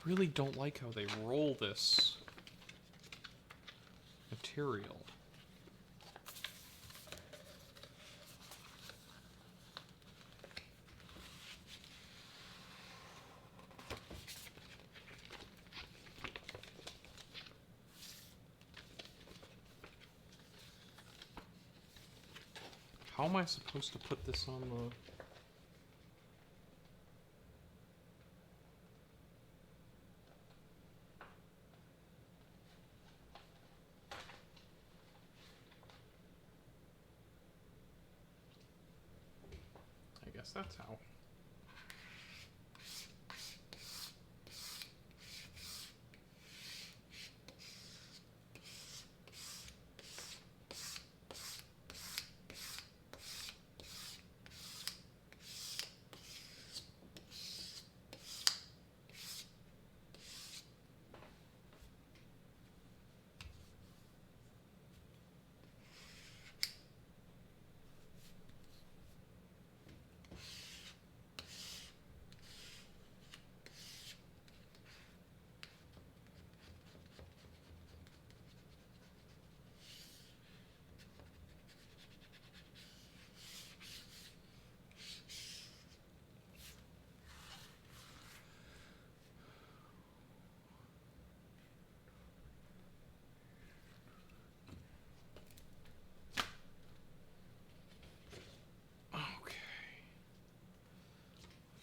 really don't like how they roll this material. How am I supposed to put this on the... I guess that's how.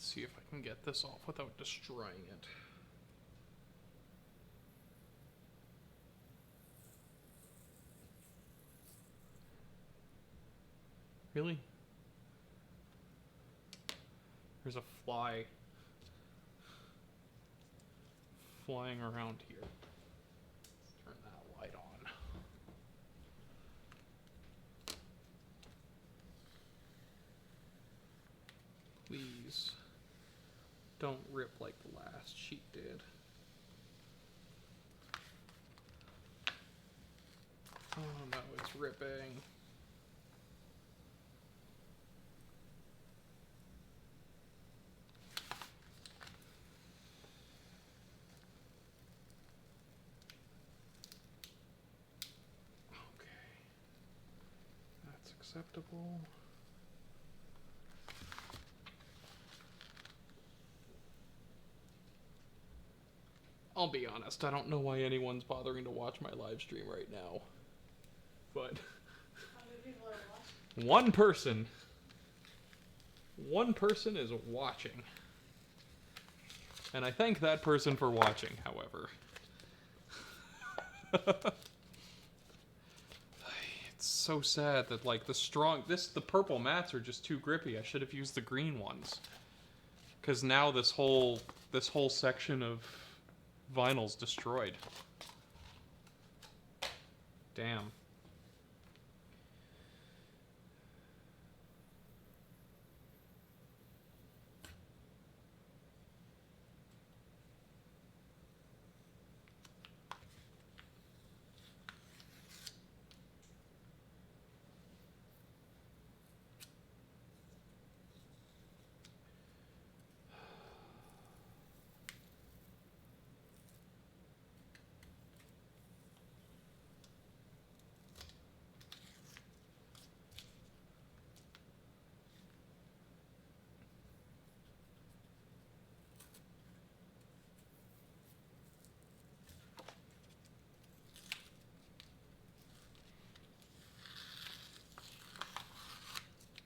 See if I can get this off without destroying it. Really? There's a fly flying around here. Let's turn that light on. Please don't rip like the last sheet did. Oh no, it's ripping. Okay. That's acceptable. I'll be honest, I don't know why anyone's bothering to watch my live stream right now. But how many people are watching? One person. One person is watching. And I thank that person for watching, however. It's so sad that like the purple mats are just too grippy. I should have used the green ones. Cause now this whole section of vinyl's destroyed. Damn.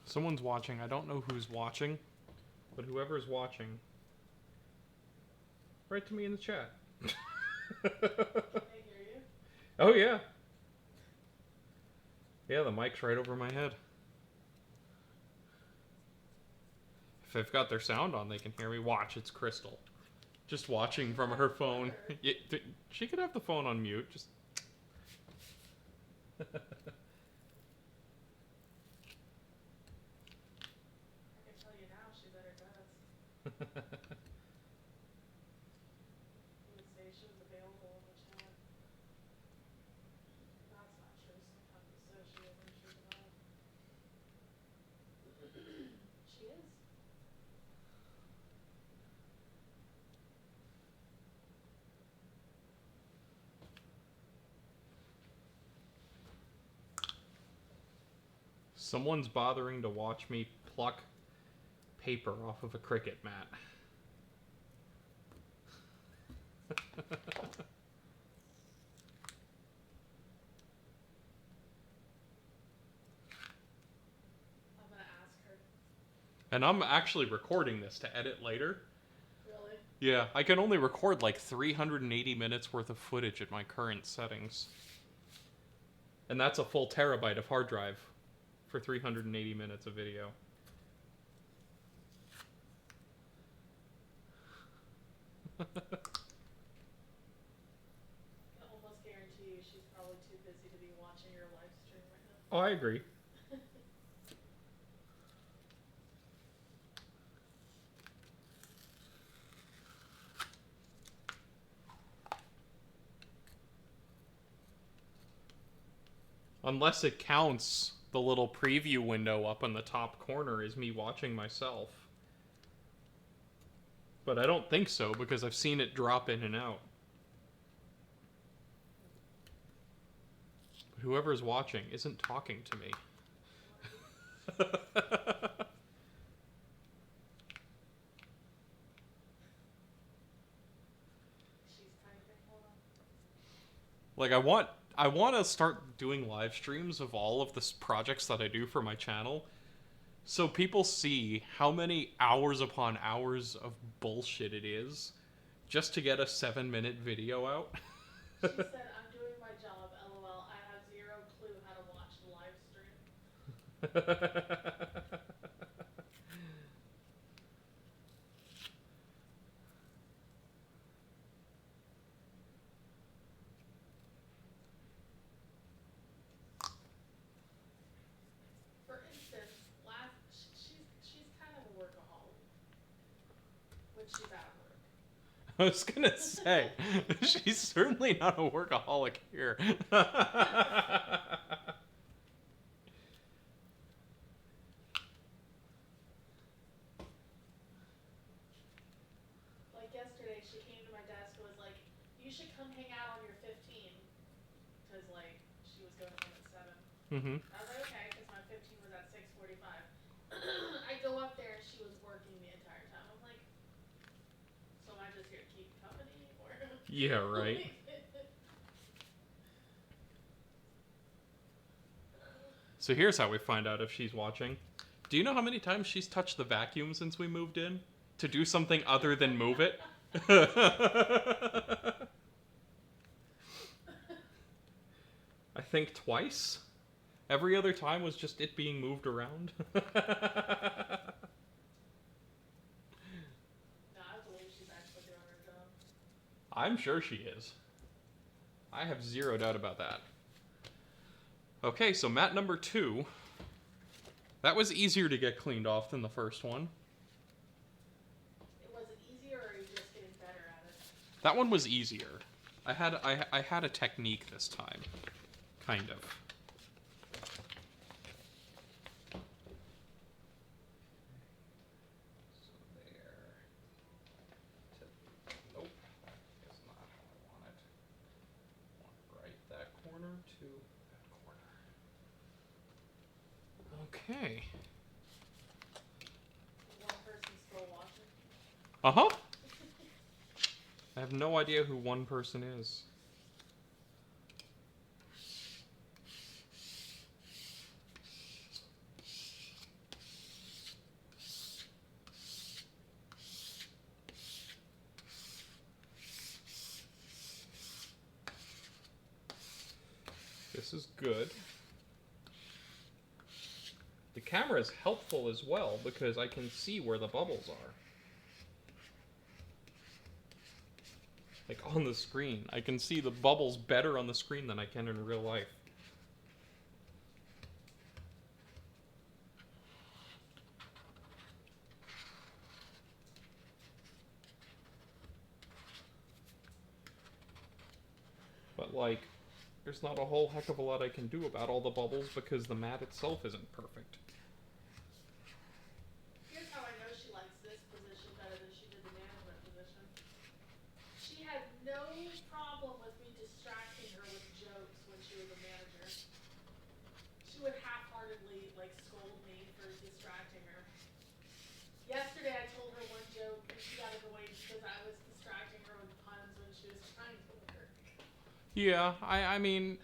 Someone's watching. I don't know who's watching, but whoever's watching, write to me in the chat. Can they hear you? Oh yeah. Yeah, the mic's right over my head. If they've got their sound on, they can hear me. Watch, it's Crystal. Just watching from her phone. Yeah, she could have the phone on mute. Just. I can tell you now, she better does. Stations available in the chat. That's not true. Sometimes it says she isn't. She's not. She is. Someone's bothering to watch me pluck paper off of a cricket mat. I'm gonna ask her. And I'm actually recording this to edit later. Really? Yeah, I can only record like 380 minutes worth of footage at my current settings. And that's a full terabyte of hard drive for 380 minutes of video. I can almost guarantee you she's probably too busy to be watching your live stream right now. Oh, I agree. Unless it counts the little preview window up in the top corner as me watching myself. But I don't think so because I've seen it drop in and out. But whoever's watching isn't talking to me. She's typing. Hold on. Like I want to start doing live streams of all of the projects that I do for my channel, so people see how many hours upon hours of bullshit it is just to get a 7-minute video out. She said, I'm doing my job, lol. I have zero clue how to watch the live stream. For instance, she's kind of a workaholic when she's at work. I was gonna say, she's certainly not a workaholic here. Like yesterday, she came to my desk and was like, you should come hang out on your 15. Because, like, she was going home at 7. Mm-hmm. I was like, okay, because my 15 was at 6:45. I go up there, she was working the entire time. I'm like, so am I just here to keep company? Or Yeah, right. So here's how we find out if she's watching. Do you know how many times she's touched the vacuum since we moved in? To do something other than move it? I think twice. Every other time was just it being moved around. No, I believe she's actually doing her job. I'm sure she is. I have zero doubt about that. Okay, so mat number 2. That was easier to get cleaned off than the first one. Was it easier, or are you just getting better at it? That one was easier. I had a technique this time. Kind of. So there. Nope. That's not how I want it. I want right that corner to that corner. Okay. One person still watching. Uh-huh. I have no idea who one person is. This is good. The camera is helpful as well because I can see where the bubbles are. Like on the screen. I can see the bubbles better on the screen than I can in real life. But like, there's not a whole heck of a lot I can do about all the bubbles because the mat itself isn't perfect. Here's how I know she likes this position better than she did the management position. She had no problem with me distracting her with jokes when she was a manager. She would half-heartedly, like, Yeah, I mean,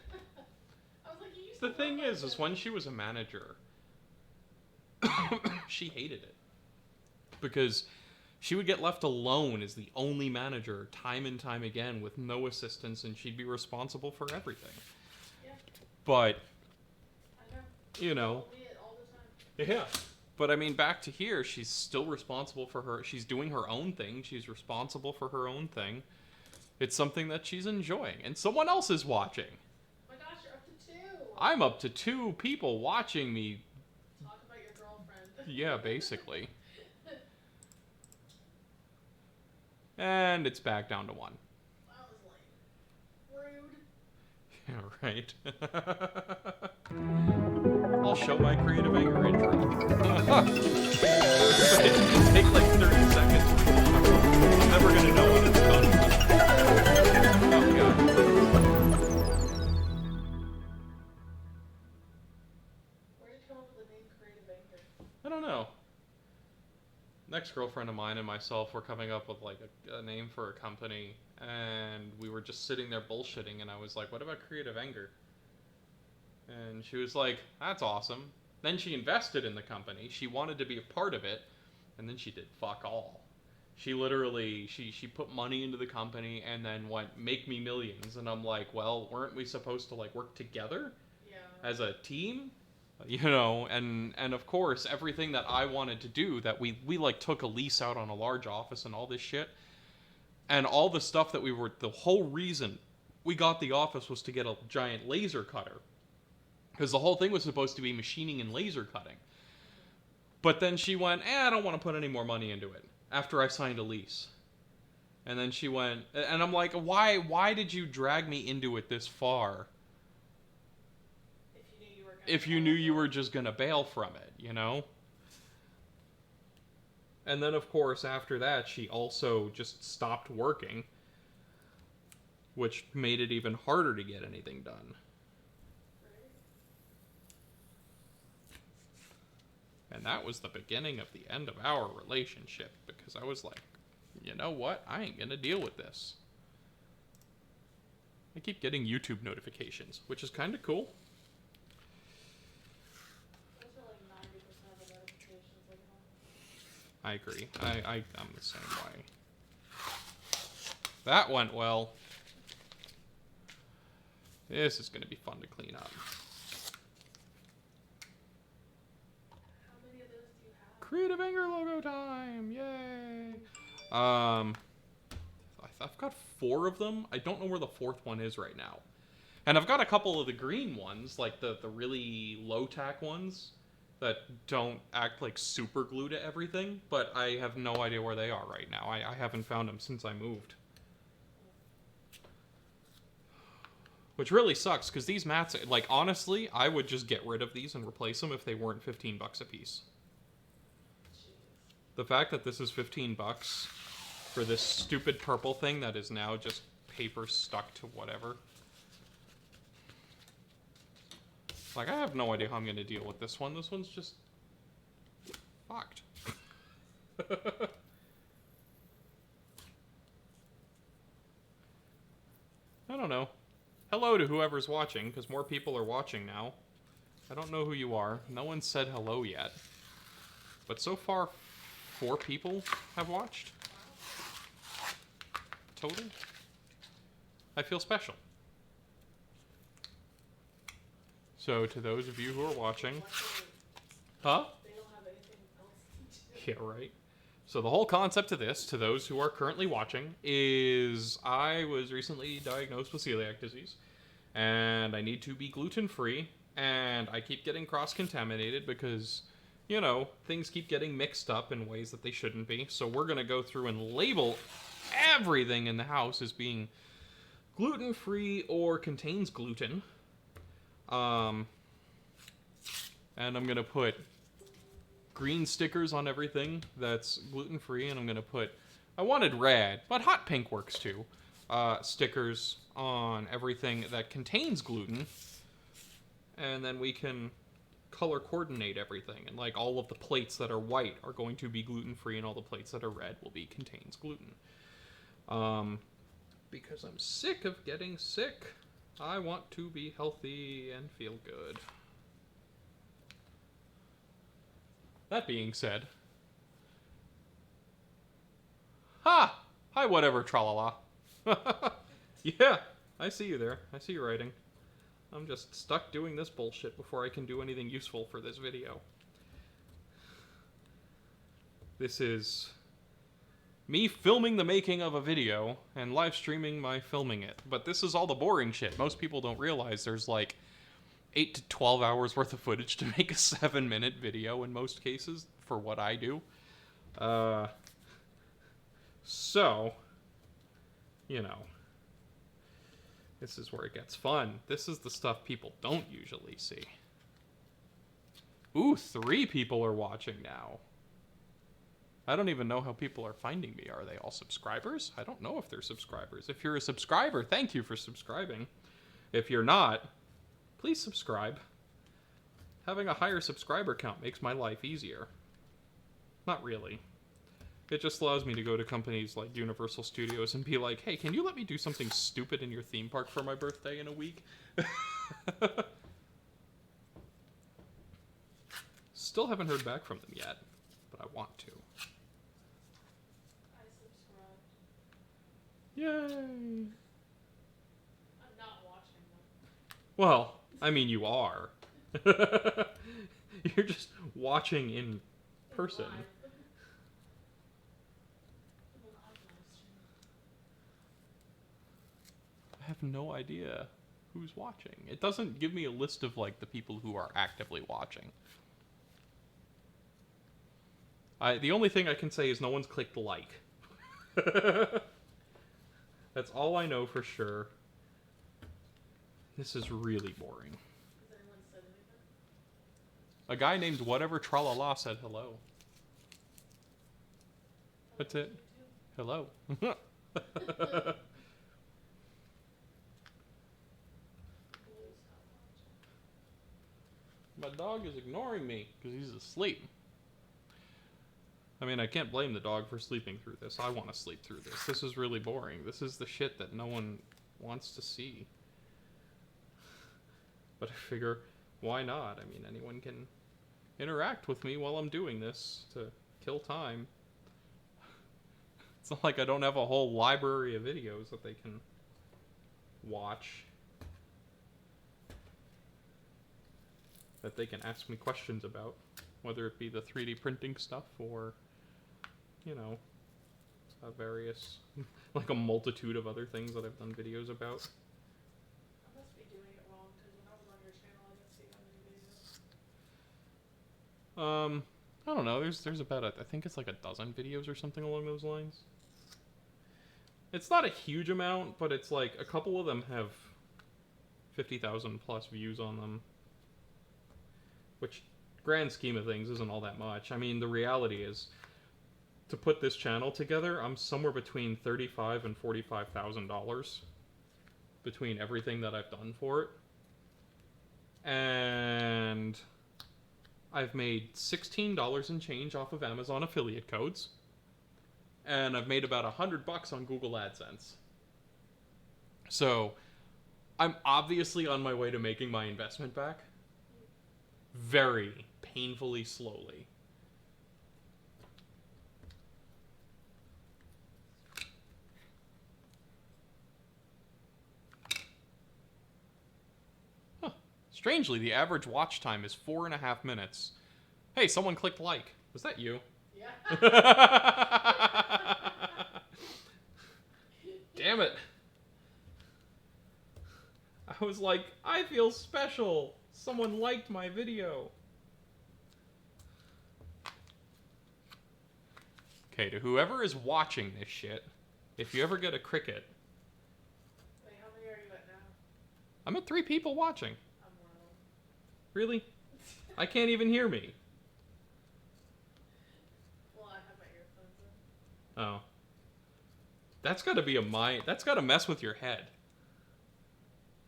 I was like, you used the to thing look like is this. when she was a manager, she hated it because she would get left alone as the only manager time and time again with no assistants, and she'd be responsible for everything. Yeah, But, I know. you know, Told me it all the time. yeah. But I mean, back to here, she's still responsible for her. She's doing her own thing. She's responsible for her own thing. It's something that she's enjoying, and someone else is watching. Oh my gosh, you're up to 2. I'm up to 2 people watching me. Talk about your girlfriend. Yeah, basically. And it's back down to 1. That was lame. Rude. Yeah, right. I'll show my creative anger intro. It takes like 30 seconds. I'm never gonna know when it's done. Oh god. Where did you come up with the name Creative Anger? I don't know. Next girlfriend of mine and myself were coming up with like a name for a company, and we were just sitting there bullshitting, and I was like, what about Creative Anger? And she was like, that's awesome. Then she invested in the company. She wanted to be a part of it, and then she did fuck all. She literally she put money into the company and then went make me millions, and I'm like, well, weren't we supposed to like work together Yeah. as a team? You know, and of course everything that I wanted to do, that we like took a lease out on a large office and all this shit, and all the stuff that we were, the whole reason we got the office was to get a giant laser cutter, because the whole thing was supposed to be machining and laser cutting. But then she went, I don't want to put any more money into it after I signed a lease. And then she went, and I'm like, why did you drag me into it this far if you knew you were just going to bail from it, you know? And then, of course, after that, she also just stopped working, which made it even harder to get anything done. And that was the beginning of the end of our relationship, because I was like, you know what? I ain't going to deal with this. I keep getting YouTube notifications, which is kind of cool. I agree. I'm the same way. That went well. This is going to be fun to clean up. How many of those do you have? Creative Anger logo time! Yay! I've got 4 of them. I don't know where the 4th one is right now. And I've got a couple of the green ones, like the really low-tack ones that don't act like super glue to everything, but I have no idea where they are right now. I haven't found them since I moved. Which really sucks, because these mats, like, honestly, I would just get rid of these and replace them if they weren't $15 a piece. The fact that this is $15 for this stupid purple thing that is now just paper stuck to whatever. Like, I have no idea how I'm going to deal with this one. This one's just fucked. I don't know. Hello to whoever's watching, because more people are watching now. I don't know who you are. No one said hello yet. But so far, 4 people have watched. Total. I feel special. So, to those of you who are watching... Huh? They don't have anything else to do. Yeah, right. So the whole concept of this, to those who are currently watching, is I was recently diagnosed with celiac disease, and I need to be gluten-free, and I keep getting cross-contaminated because, you know, things keep getting mixed up in ways that they shouldn't be. So we're going to go through and label everything in the house as being gluten-free or contains gluten. And I'm going to put green stickers on everything that's gluten-free, and I'm going to put, I wanted red, but hot pink works too, stickers on everything that contains gluten, and then we can color coordinate everything, and like all of the plates that are white are going to be gluten-free, and all the plates that are red will be contains gluten. Because I'm sick of getting sick. I want to be healthy and feel good. That being said... Ha! Hi, whatever, tralala. Yeah, I see you there. I see you writing. I'm just stuck doing this bullshit before I can do anything useful for this video. This is me filming the making of a video and live streaming my filming it. But this is all the boring shit. Most people don't realize there's like 8 to 12 hours worth of footage to make a 7-minute video in most cases for what I do. So, you know, this is where it gets fun. This is the stuff people don't usually see. Ooh, 3 people are watching now. I don't even know how people are finding me. Are they all subscribers? I don't know if they're subscribers. If you're a subscriber, thank you for subscribing. If you're not, please subscribe. Having a higher subscriber count makes my life easier. Not really. It just allows me to go to companies like Universal Studios and be like, hey, can you let me do something stupid in your theme park for my birthday in a week? Still haven't heard back from them yet, but I want to. I subscribed. Yay! I'm not watching them. Well, I mean, you are. You're just watching in person. Live. Live stream. I have no idea who's watching. It doesn't give me a list of, like, the people who are actively watching. The only thing I can say is no one's clicked like. That's all I know for sure. This is really boring. Has anyone said anything? A guy named whatever tralala said hello. That's it. Hello. Blue's not watching. My dog is ignoring me because he's asleep. I mean, I can't blame the dog for sleeping through this. I want to sleep through this. This is really boring. This is the shit that no one wants to see. But I figure, why not? I mean, anyone can interact with me while I'm doing this to kill time. It's not like I don't have a whole library of videos that they can watch. That they can ask me questions about. Whether it be the 3D printing stuff or, you know, various, like a multitude of other things that I've done videos about. I must be doing it wrong because when I was on your channel, I didn't see that many videos. I don't know. There's about I think it's like a dozen videos or something along those lines. It's not a huge amount, but it's like a couple of them have 50,000 plus views on them, which, grand scheme of things, isn't all that much. I mean, the reality is, to put this channel together, I'm somewhere between $35,000 and $45,000 between everything that I've done for it, and I've made $16 and change off of Amazon affiliate codes, and I've made about $100 on Google AdSense. So, I'm obviously on my way to making my investment back. Very painfully slowly. Huh. Strangely, the average watch time is 4.5 minutes. Hey, someone clicked like. Was that you? Yeah. Damn it. I was like, I feel special. Someone liked my video. Okay, to whoever is watching this shit, if you ever get a cricket... Wait, how many are you at now? I'm at 3 people watching. I'm one of them. Really? I can't even hear me. Well, I have my earphones in. Oh. That's gotta be that's gotta mess with your head.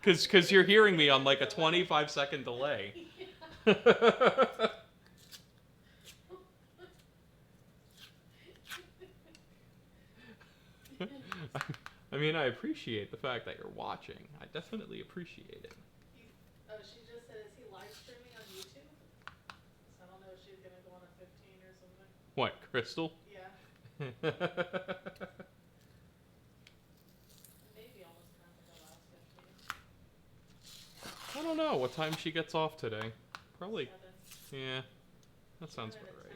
Cause you're hearing me on like a 25-second delay. I mean, I appreciate the fact that you're watching. I definitely appreciate it. Oh, she just said, is he live streaming on YouTube? So I don't know if she's gonna go on a 15 or something. What, Crystal? Yeah. Maybe almost time for the last 15. I don't know what time she gets off today. Probably. 7. Yeah, that sounds Even about at right.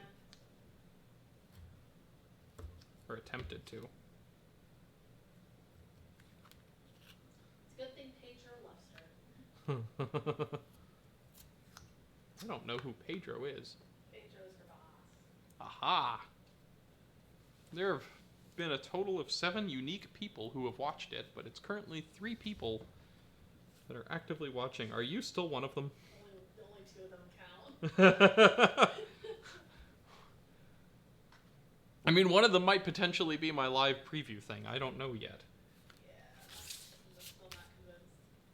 10. Or attempted to. It's a good thing Pedro loves her. I don't know who Pedro is. Pedro's her boss. Aha! There have been a total of 7 unique people who have watched it, but it's currently 3 people that are actively watching. Are you still one of them? Only 2 of them count. I mean, one of them might potentially be my live preview thing. I don't know yet. Yeah, I'm still not convinced.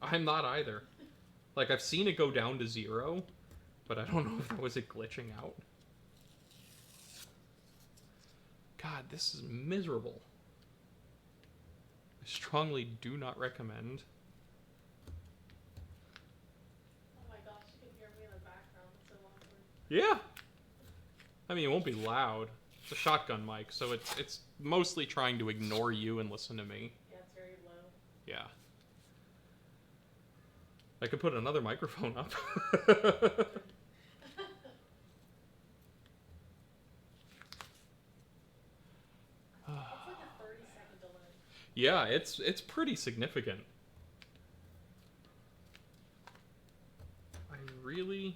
I'm not either. Like, I've seen it go down to 0, but I don't know if that was it glitching out. God, this is miserable. I strongly do not recommend. Oh my gosh, you can hear me in the background. It's so awkward. Yeah. I mean, it won't be loud. It's a shotgun mic, so it's mostly trying to ignore you and listen to me. Yeah, it's very low. Yeah. I could put another microphone up. It's like a 30-second delay. Yeah, it's pretty significant. I really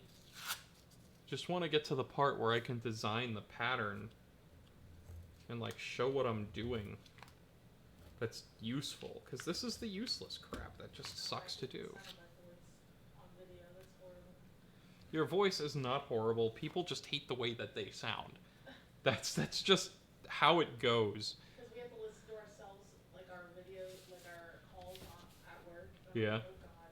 just want to get to the part where I can design the pattern and like show what I'm doing that's useful, because this is the useless crap that just sucks to do. Sound my voice on video. That's horrible. Your voice is not horrible. People just hate the way that they sound. That's just how it goes. Because we have to listen to ourselves, like our videos, like our calls at work. Yeah. Oh god.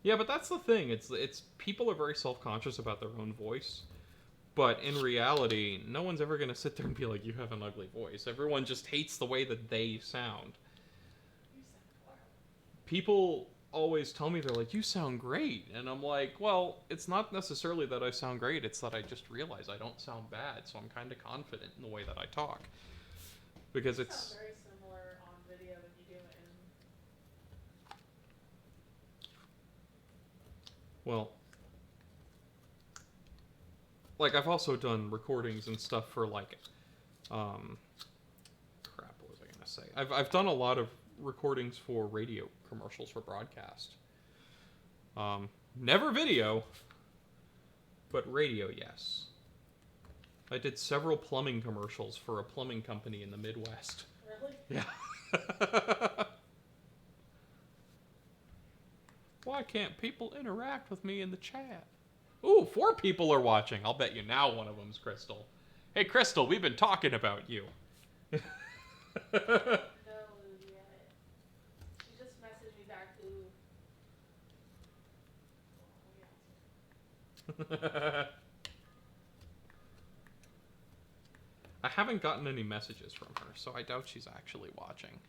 Yeah, but that's the thing. It's people are very self-conscious about their own voice. But in reality, no one's ever going to sit there and be like, you have an ugly voice. Everyone just hates the way that they sound. You sound horrible. People always tell me, they're like, you sound great. And I'm like, well, it's not necessarily that I sound great. It's that I just realize I don't sound bad. So I'm kind of confident in the way that I talk. Because You it's... sound very similar on video when you do it in... Well... Like, I've also done recordings and stuff for, like, crap, what was I gonna say? I've done a lot of recordings for radio commercials for broadcast. Never video, but radio, yes. I did several plumbing commercials for a plumbing company in the Midwest. Really? Yeah. Why can't people interact with me in the chat? Ooh, 4 people are watching. I'll bet you now one of them's Crystal. Hey, Crystal, we've been talking about you. No, yet. She just messaged me back, ooh. I haven't gotten any messages from her, so I doubt she's actually watching.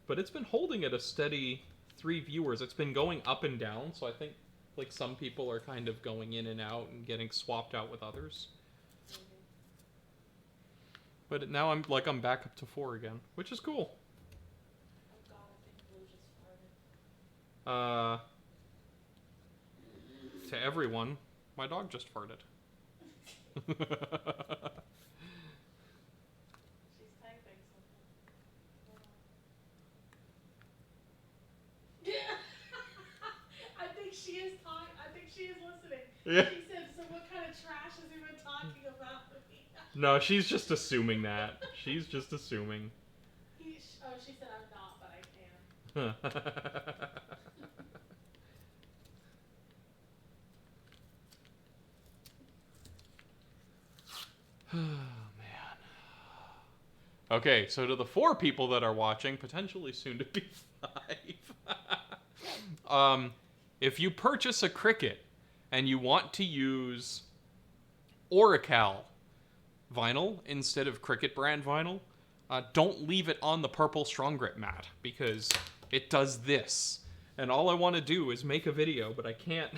But it's been holding at a steady 3 viewers. It's been going up and down, so I think like some people are kind of going in and out and getting swapped out with others. Maybe. But now I'm back up to 4 again, which is cool. Oh god, I think Blue just farted. To everyone, my dog just farted. She's typing something. I think she is talking. I think she is listening. Yeah. She said, so what kind of trash has he been talking about with me? No, she's just assuming that. She's just assuming. She said I'm not, but I can. Oh, man. Okay, so to the 4 people that are watching, potentially soon to be 5. If you purchase a Cricut and you want to use Oracal vinyl instead of Cricut brand vinyl, don't leave it on the purple strong grip mat because it does this. And all I want to do is make a video, but I can't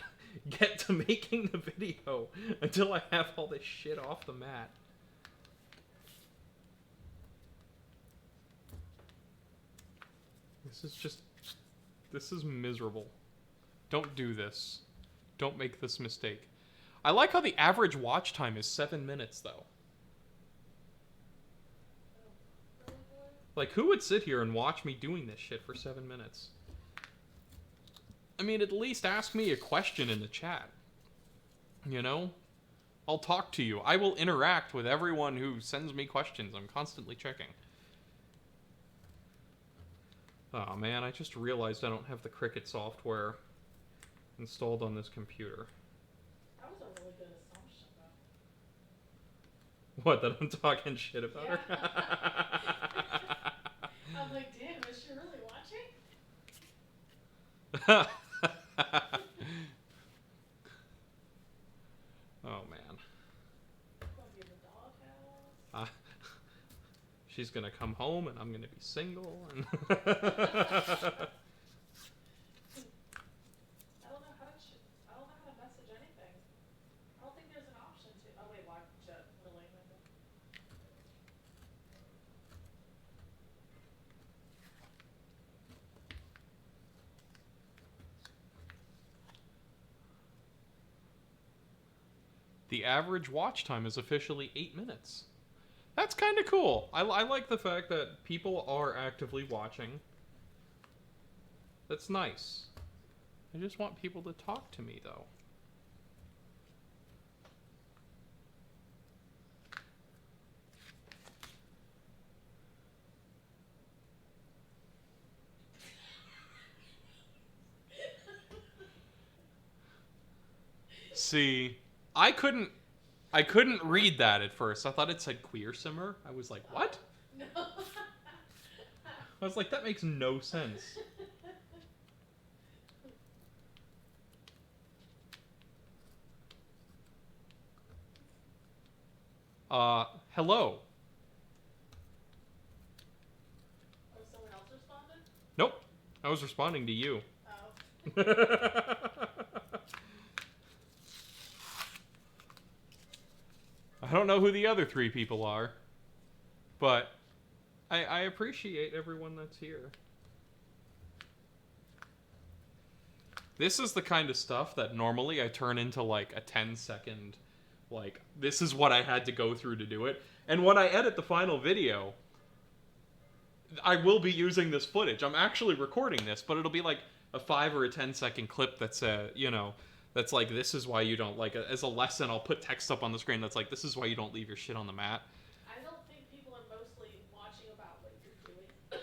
get to making the video until I have all this shit off the mat. This is miserable. Don't do this. Don't make this mistake. I like how the average watch time is 7 minutes, though. Like, who would sit here and watch me doing this shit for 7 minutes? I mean, at least ask me a question in the chat. You know? I'll talk to you. I will interact with everyone who sends me questions. I'm constantly checking. Oh man, I just realized I don't have the Cricut software installed on this computer. That was a really good assumption, though. What, that I'm talking shit about her? I'm like, damn, is she really watching? Oh man. Gonna be in the doghouse. She's gonna come home and I'm gonna be single. And I don't know how to. I don't know how to message anything. I don't think there's an option to. Oh wait, watch it. Really? the average watch time is officially 8 minutes. That's kind of cool. I like the fact that people are actively watching. That's nice. I just want people to talk to me, though. See, I couldn't read that at first. I thought it said queer simmer. I was like, what? No. I was like, that makes no sense. Hello. Oh, someone else responded? Nope. I was responding to you. Oh. I don't know who the other 3 people are, but I appreciate everyone that's here. This is the kind of stuff that normally I turn into like a 10-second, like, this is what I had to go through to do it. And when I edit the final video, I will be using this footage. I'm actually recording this, but it'll be like a 5 or a 10-second clip that's, you know, that's like, this is why you don't, like, as a lesson, I'll put text up on the screen that's like, this is why you don't leave your shit on the mat. I don't think people are mostly watching about what you're doing. I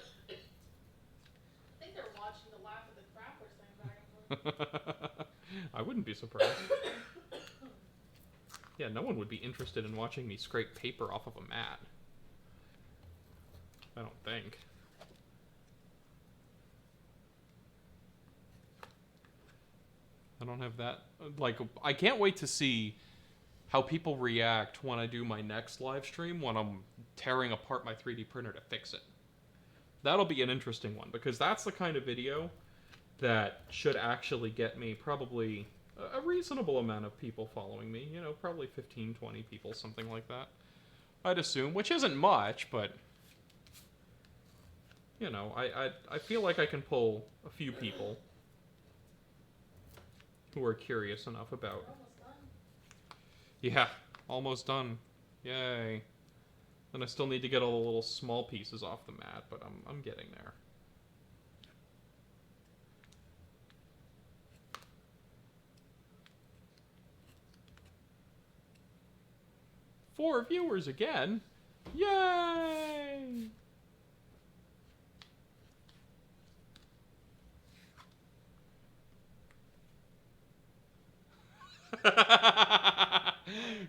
think they're watching to laugh at the crap we're saying back and forth. I wouldn't be surprised. Yeah, no one would be interested in watching me scrape paper off of a mat. I don't think. I don't have that. Like, I can't wait to see how people react when I do my next live stream when I'm tearing apart my 3D printer to fix it. That'll be an interesting one, because that's the kind of video that should actually get me probably a reasonable amount of people following me. You know, probably 15, 20 people, something like that. I'd assume, which isn't much, but... You know, I feel like I can pull a few people who are curious enough about... We're almost done. Yeah, almost done. Yay. Then I still need to get all the little small pieces off the mat, but I'm getting there. Four viewers again. Yay!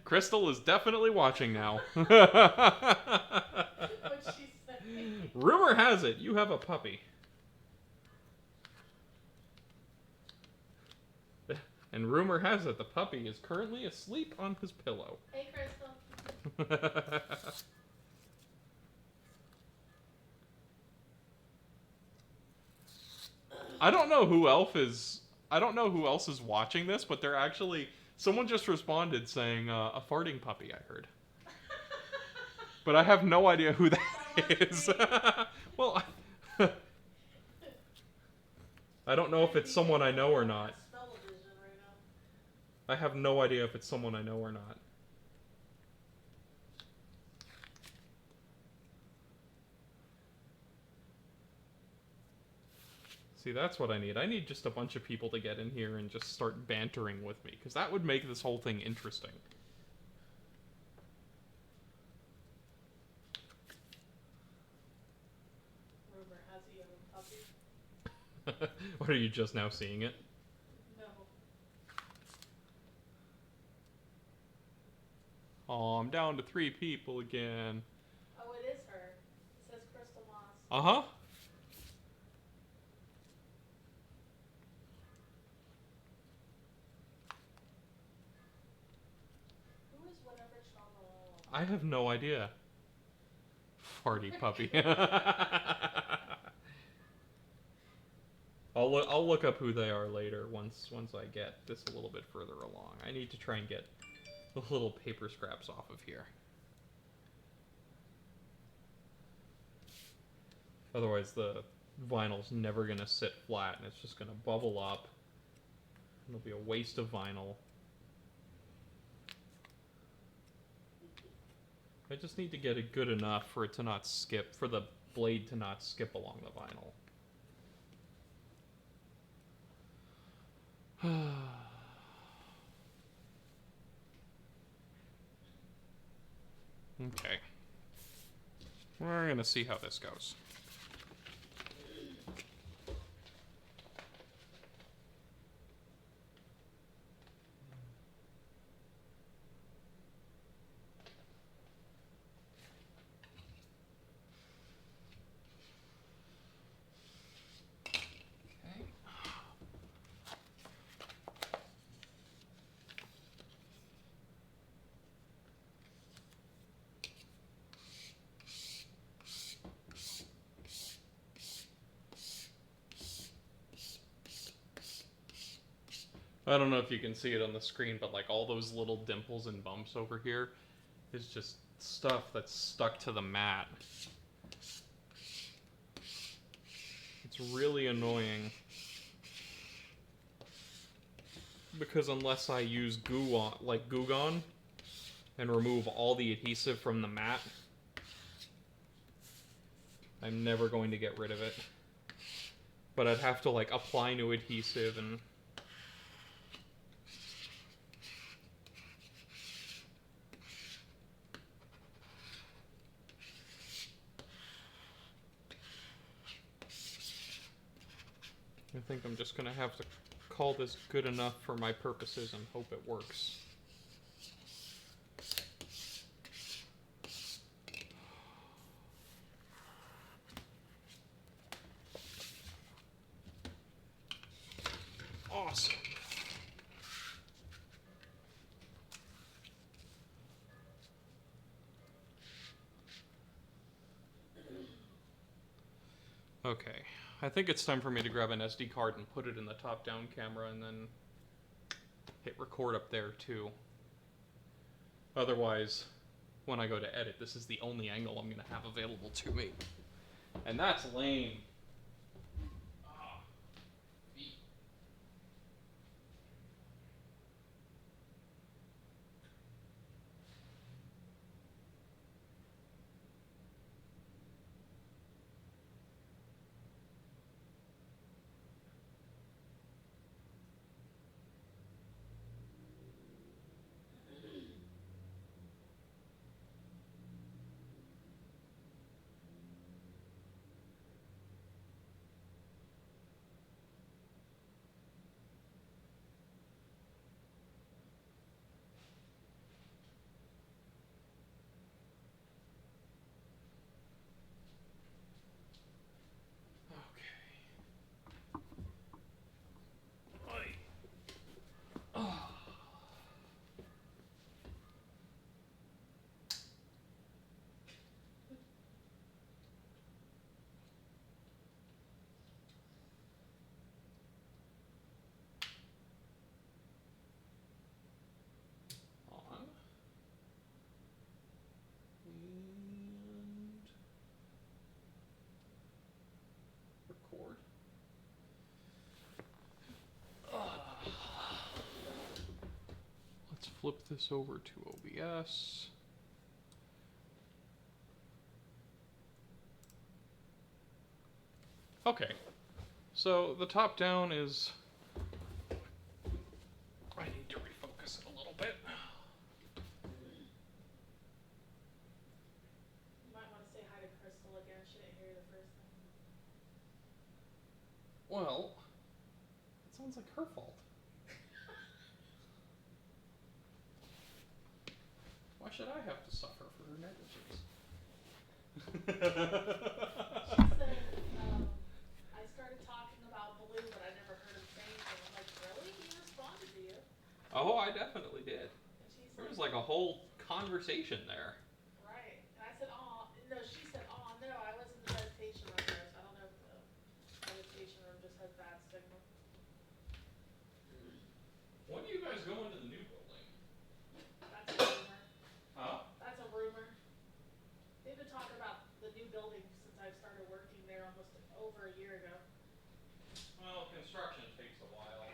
Crystal is definitely watching now. What'd she say? Rumor has it you have a puppy. And rumor has it the puppy is currently asleep on his pillow. Hey, Crystal. I don't know who else is. I don't know who else is watching this, but they're actually. Someone just responded saying a farting puppy. I heard, but I have no idea who that is. Well, I don't know if it's someone I know or not. I have no idea if it's someone I know or not. See, that's what I need. I need just a bunch of people to get in here and just start bantering with me, because that would make this whole thing interesting. Rumor has it you have a puppy. What, are you just now seeing it? No. Oh, I'm down to 3 people again. Oh, it is her. It says Crystal Moss. Uh-huh. Who is whatever trouble? I have no idea. Farty puppy. I'll look up who they are later once I get this a little bit further along. I need to try and get the little paper scraps off of here. Otherwise the vinyl's never gonna sit flat and it's just gonna bubble up. It'll be a waste of vinyl. I just need to get it good enough for it to not skip, for the blade to not skip along the vinyl. Okay. We're gonna see how this goes. I don't know if you can see it on the screen, but like all those little dimples and bumps over here is just stuff that's stuck to the mat. It's really annoying. Because unless I use Goo Gone and remove all the adhesive from the mat, I'm never going to get rid of it. But I'd have to like apply new adhesive and I think I'm just gonna have to call this good enough for my purposes and hope it works. Awesome. Okay, I think it's time for me to grab an SD card and put it in the top-down camera and then hit record up there too. Otherwise, when I go to edit, this is the only angle I'm going to have available to me. And that's lame. flip this over to OBS. Okay, so the top down is... I need to refocus it a little bit. You might want to say hi to Crystal again. She didn't hear you the first time. Well, it sounds like her fault. Why should I have to suffer for her negligence? She said, I started talking about Blue, but I never heard him say anything. I'm like, really? He responded to you. Oh, I definitely did. And she's There was like a whole conversation there. right. And I said, aw. No, she said, aw, no, I was in the meditation room there, so I don't know if the meditation room just has bad signal. When do you guys go into the new building? That's a rumor. Huh? That's a rumor. They've been talking about the new building since I started working there almost over a year ago. Well, construction takes a while.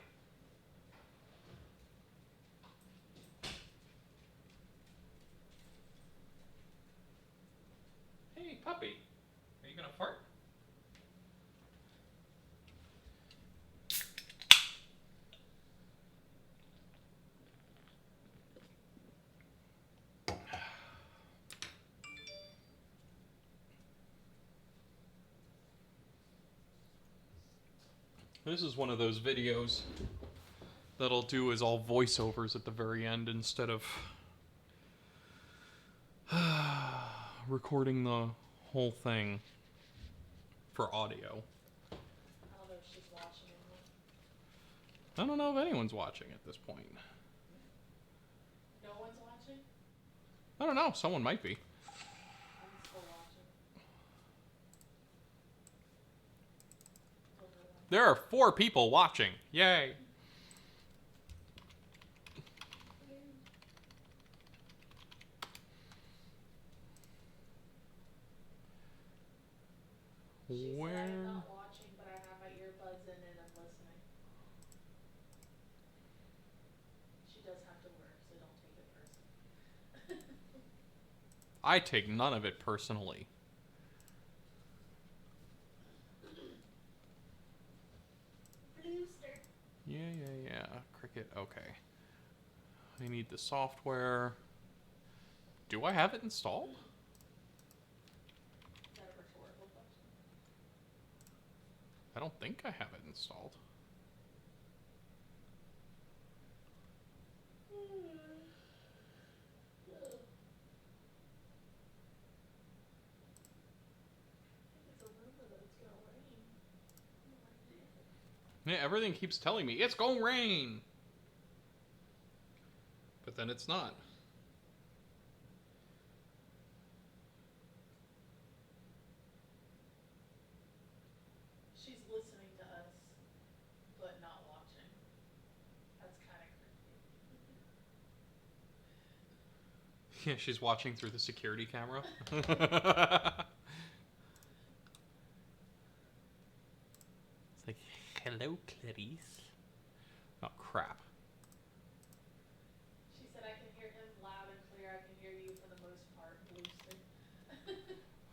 Hey, puppy. Are you gonna fart? This is one of those videos that I'll do as all voiceovers at the very end instead of recording the whole thing for audio. I don't know if she's watching anymore. I don't know if anyone's watching at this point. No one's watching? I don't know, someone might be. I'm still watching. There are 4 people watching. Yay. She Where? said I'm not watching, but I have my earbuds in and I'm listening. She does have to work, so don't take it personally. I take none of it personally. Brewster. Yeah. Cricket, okay. I need the software. Do I have it installed? Is that a rhetorical question? I don't think I have it installed. It's a rumor that it's gonna rain. Yeah, everything keeps telling me, it's gonna rain! But then it's not. She's listening to us, but not watching. That's kind of creepy. Yeah, she's watching through the security camera. It's like, hello, Clarice. Oh, crap. She said I can hear him loud and clear. I can hear you for the most part, Brewster.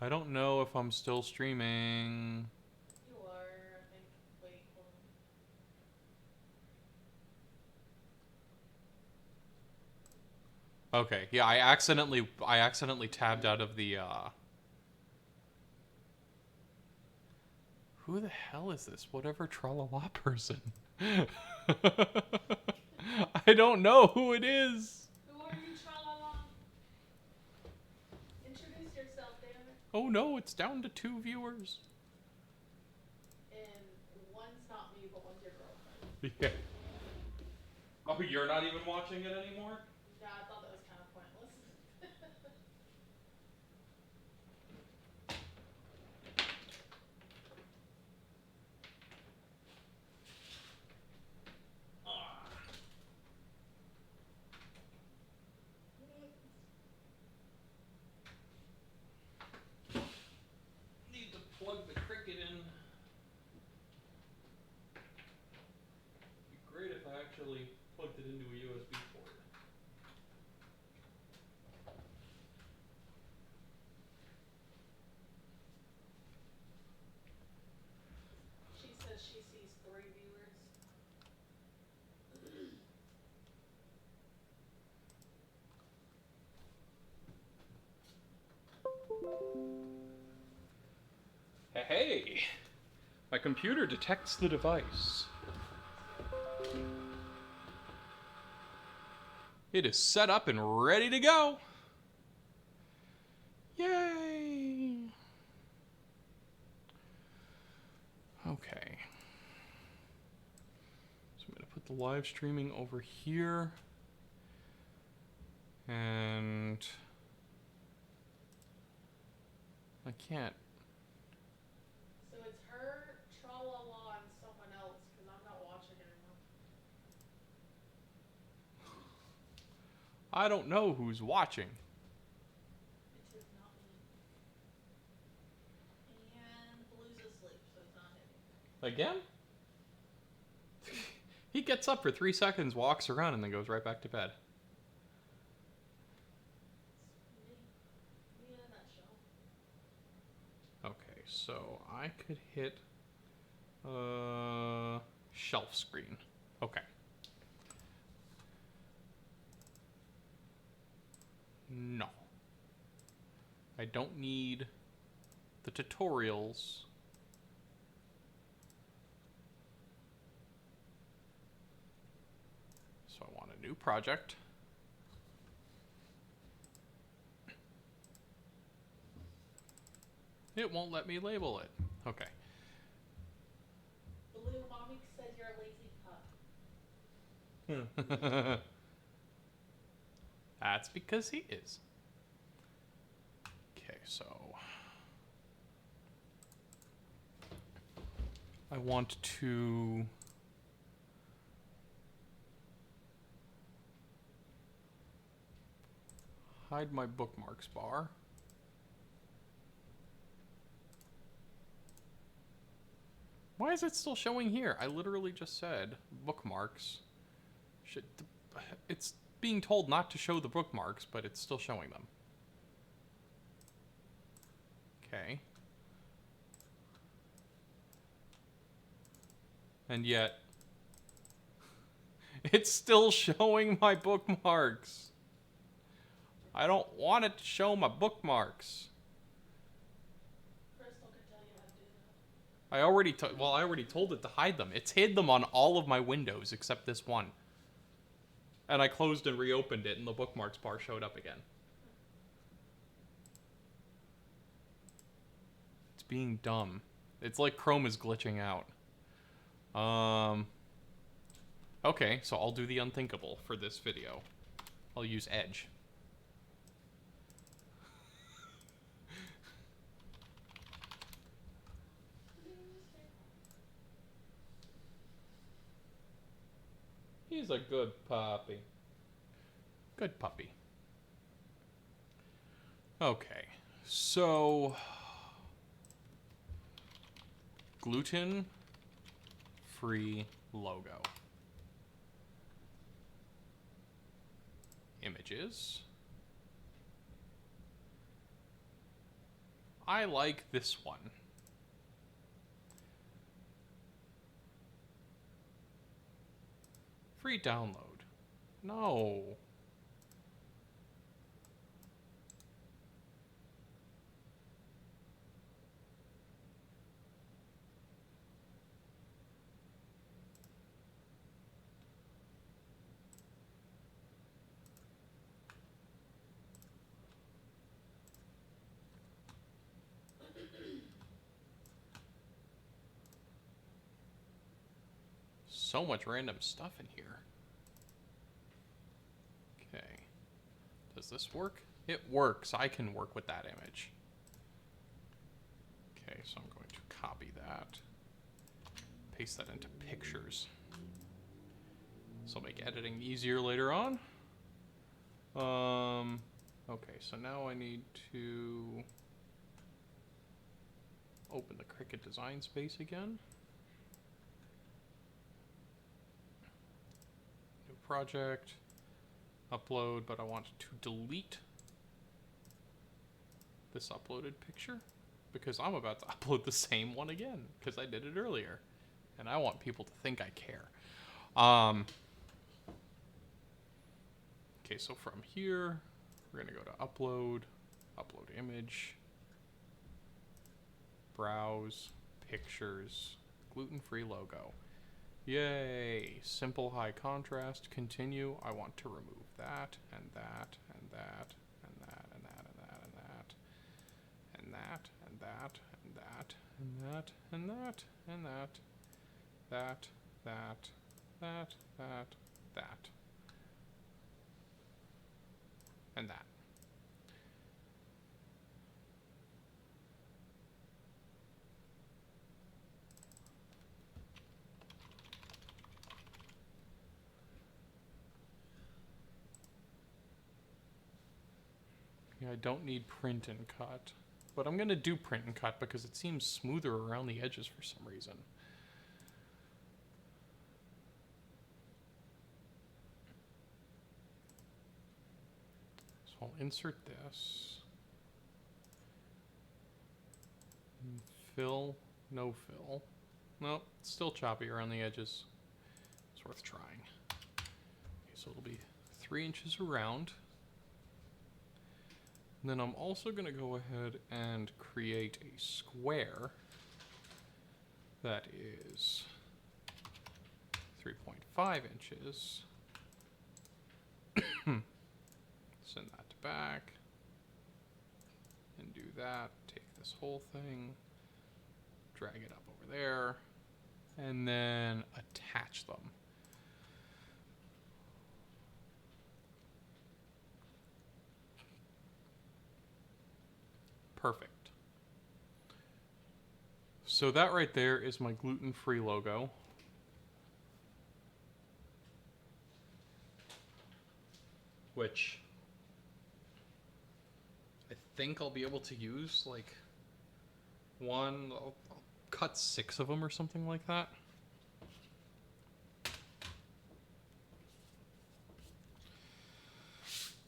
I don't know if I'm still streaming. You are, I think. Wait, hold on. Okay, yeah, I accidentally tabbed out of the, Who the hell is this? Whatever tra-la-la person. I don't know who it is. Who are you, tra-la-la? Introduce yourself, damn it. Oh no, it's down to 2 viewers. And one's not me, but one's your girlfriend. Yeah. Oh, you're not even watching it anymore? Nah, I thought that was kind of pointless. Need to plug the cricket in. Be great if I actually plugged it into a USB port. Hey! My computer detects the device. It is set up and ready to go. Yay! Okay. So I'm going to put the live streaming over here. And I can't. So it's her, Tra-la-la, and someone else, because I'm not watching anymore. I don't know who's watching. It is not me. And Blue's asleep, so he's not hitting. Again? He gets up for 3 seconds, walks around, and then goes right back to bed. Me in a nutshell. Okay, so I could hit shelf screen. Okay. No. I don't need the tutorials. So I want a new project. It won't let me label it. Okay. Blue, mommy says you're a lazy pup. That's because he is. Okay, so I want to hide my bookmarks bar. Why is it still showing here? I literally just said bookmarks. It's being told not to show the bookmarks, but it's still showing them. Okay. And yet, it's still showing my bookmarks. I don't want it to show my bookmarks. Crystal can tell you how to do that. I already told it to hide them. It's hid them on all of my windows except this one. And I closed and reopened it, and the bookmarks bar showed up again. It's being dumb. It's like Chrome is glitching out. Okay, so I'll do the unthinkable for this video. I'll use Edge. He's a good puppy. Good puppy. Okay, so gluten-free logo. Images. I like this one. Free download. No. So much random stuff in here. Okay. Does this work? It works. I can work with that image. Okay, so I'm going to copy that. Paste that into pictures. This will make editing easier later on. Okay, so now I need to open the Cricut design space again. New project, upload, but I want to delete this uploaded picture because I'm about to upload the same one again because I did it earlier and I want people to think I care. Okay, so from here, we're gonna go to upload, upload image. Browse, pictures, gluten-free logo. Yay! Simple high contrast, continue. I want to remove that, and that, and that, and that, and that, and that, and that, and that, and that, and that, and that, and that, and that, that, that, that, and that. Yeah, I don't need print and cut. But I'm going to do print and cut because it seems smoother around the edges for some reason. So I'll insert this. Fill, no fill. Nope, still choppy around the edges. It's worth trying. Okay, so it'll be 3 inches around. And then I'm also going to go ahead and create a square that is 3.5 inches. Send that back. And do that. Take this whole thing. Drag it up over there. And then attach them. Perfect. So that right there is my gluten-free logo. Which I think I'll be able to use like I'll cut 6 of them or something like that.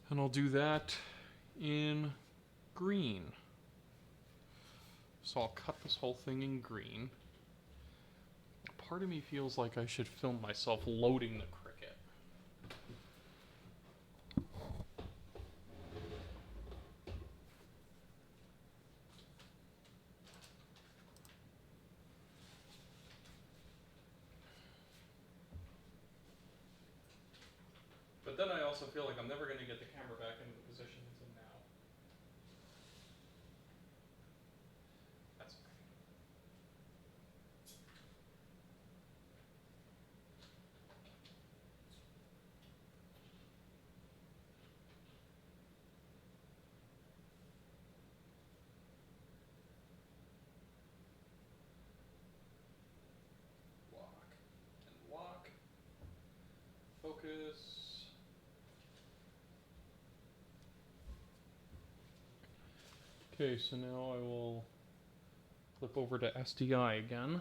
And I'll do that in green. So I'll cut this whole thing in green. Part of me feels like I should film myself loading the cricket. But then I also feel like I'm never going to get the camera back into the position it's in now. That's okay. Lock and lock. Focus. Okay, so now I will flip over to SDI again.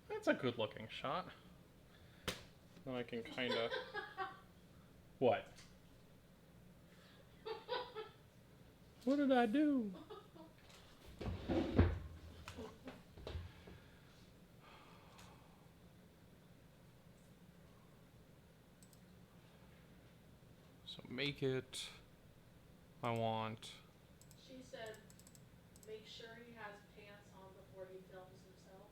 That's a good looking shot. Then I can kind of... What? What did I do? So make it... I want... She said, make sure he has pants on before he films himself.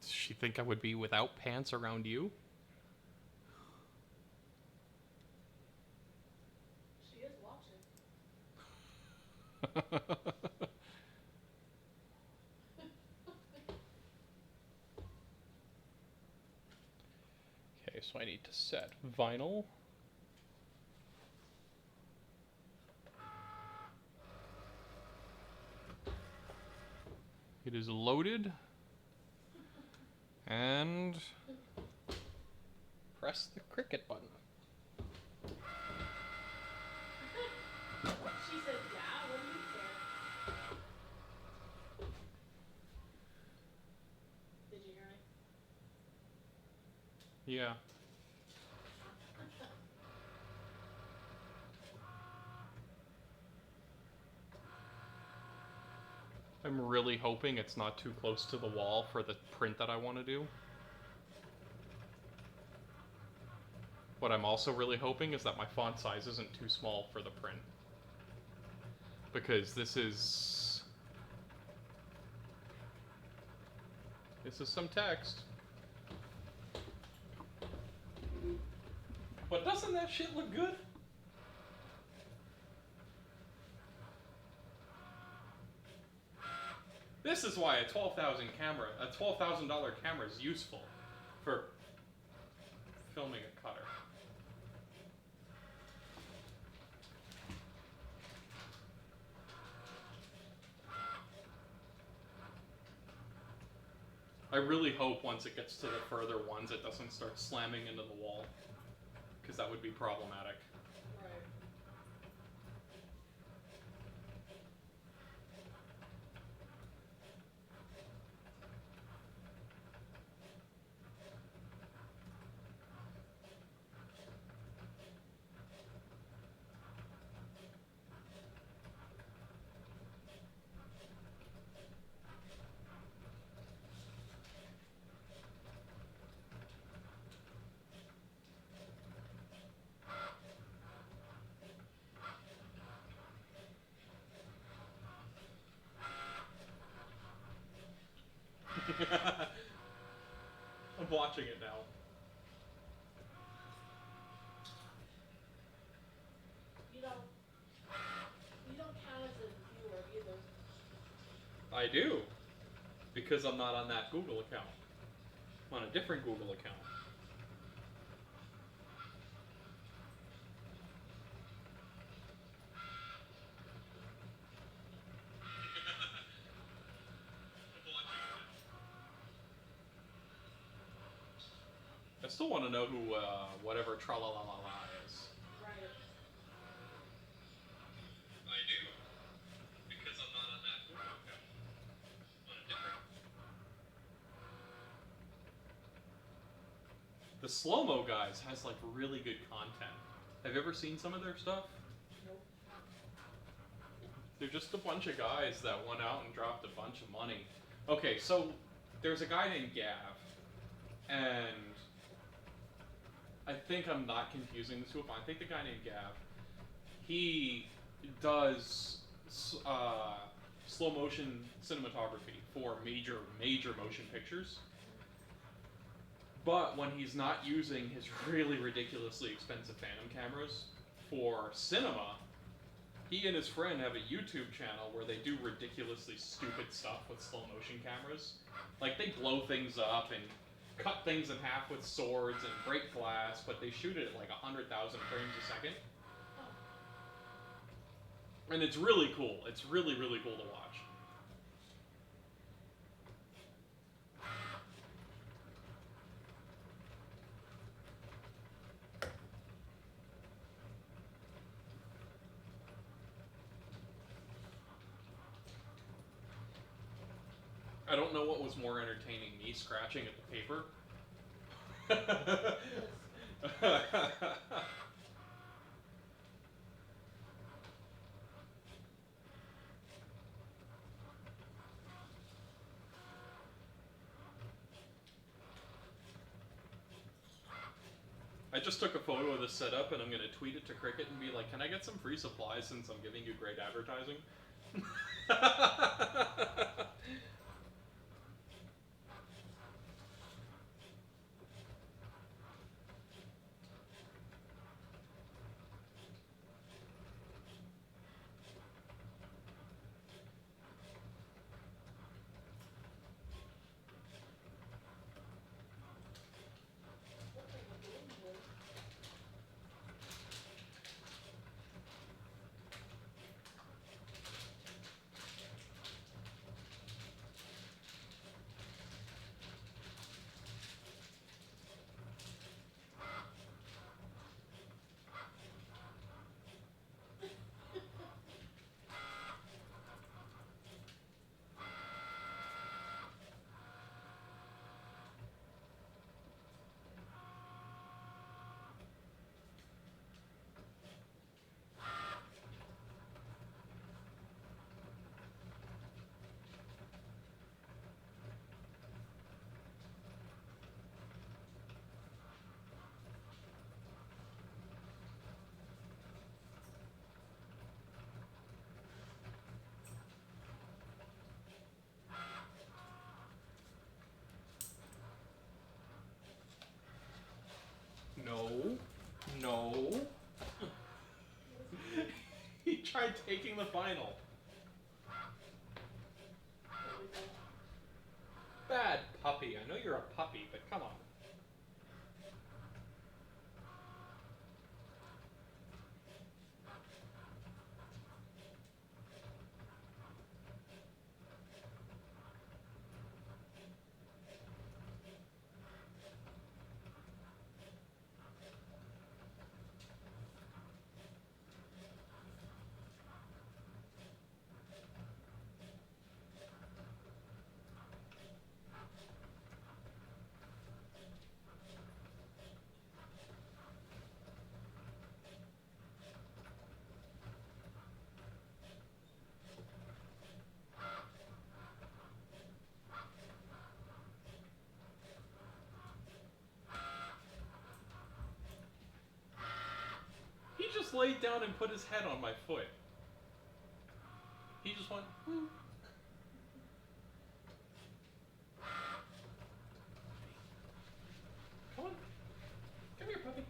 Does she think I would be without pants around you? She is watching. Okay, so I need to set vinyl. It is loaded. And press the cricket button. She said, yeah, what do you care? Did you hear me? Yeah. I'm really hoping it's not too close to the wall for the print that I want to do. What I'm also really hoping is that my font size isn't too small for the print. because this is some text. But doesn't that shit look good? This is why a $12,000 camera is useful for filming a cutter. I really hope once it gets to the further ones it doesn't start slamming into the wall, because that would be problematic. Right. I'm watching it now. You don't count as a viewer either. I do, because I'm not on that Google account. I'm on a different Google account. I still want to know who whatever Tralalalala is. Right. I do, because I'm not on that Google account. I'm on a different. The slow-mo guys has like really good content. Have you ever seen some of their stuff? Nope. They're just a bunch of guys that went out and dropped a bunch of money. Okay, so there's a guy named Gav, and I think I'm not confusing the two of them. I think the guy named Gav, he does slow motion cinematography for major motion pictures. But when he's not using his really ridiculously expensive Phantom cameras for cinema, he and his friend have a YouTube channel where they do ridiculously stupid stuff with slow motion cameras. Like they blow things up and cut things in half with swords and break glass, but they shoot it at like 100,000 frames a second. And it's really cool. It's really, really cool to watch. I don't know what was more entertaining, me scratching at the paper. I just took a photo of the setup and I'm going to tweet it to Cricket and be like, can I get some free supplies since I'm giving you great advertising? Looks like a balloon board. No. No. He tried taking the vinyl. What we do? Bad puppy. I know you're a puppy, but come on. He just laid down and put his head on my foot. He just went, "Woo." Come on. Come here, puppy.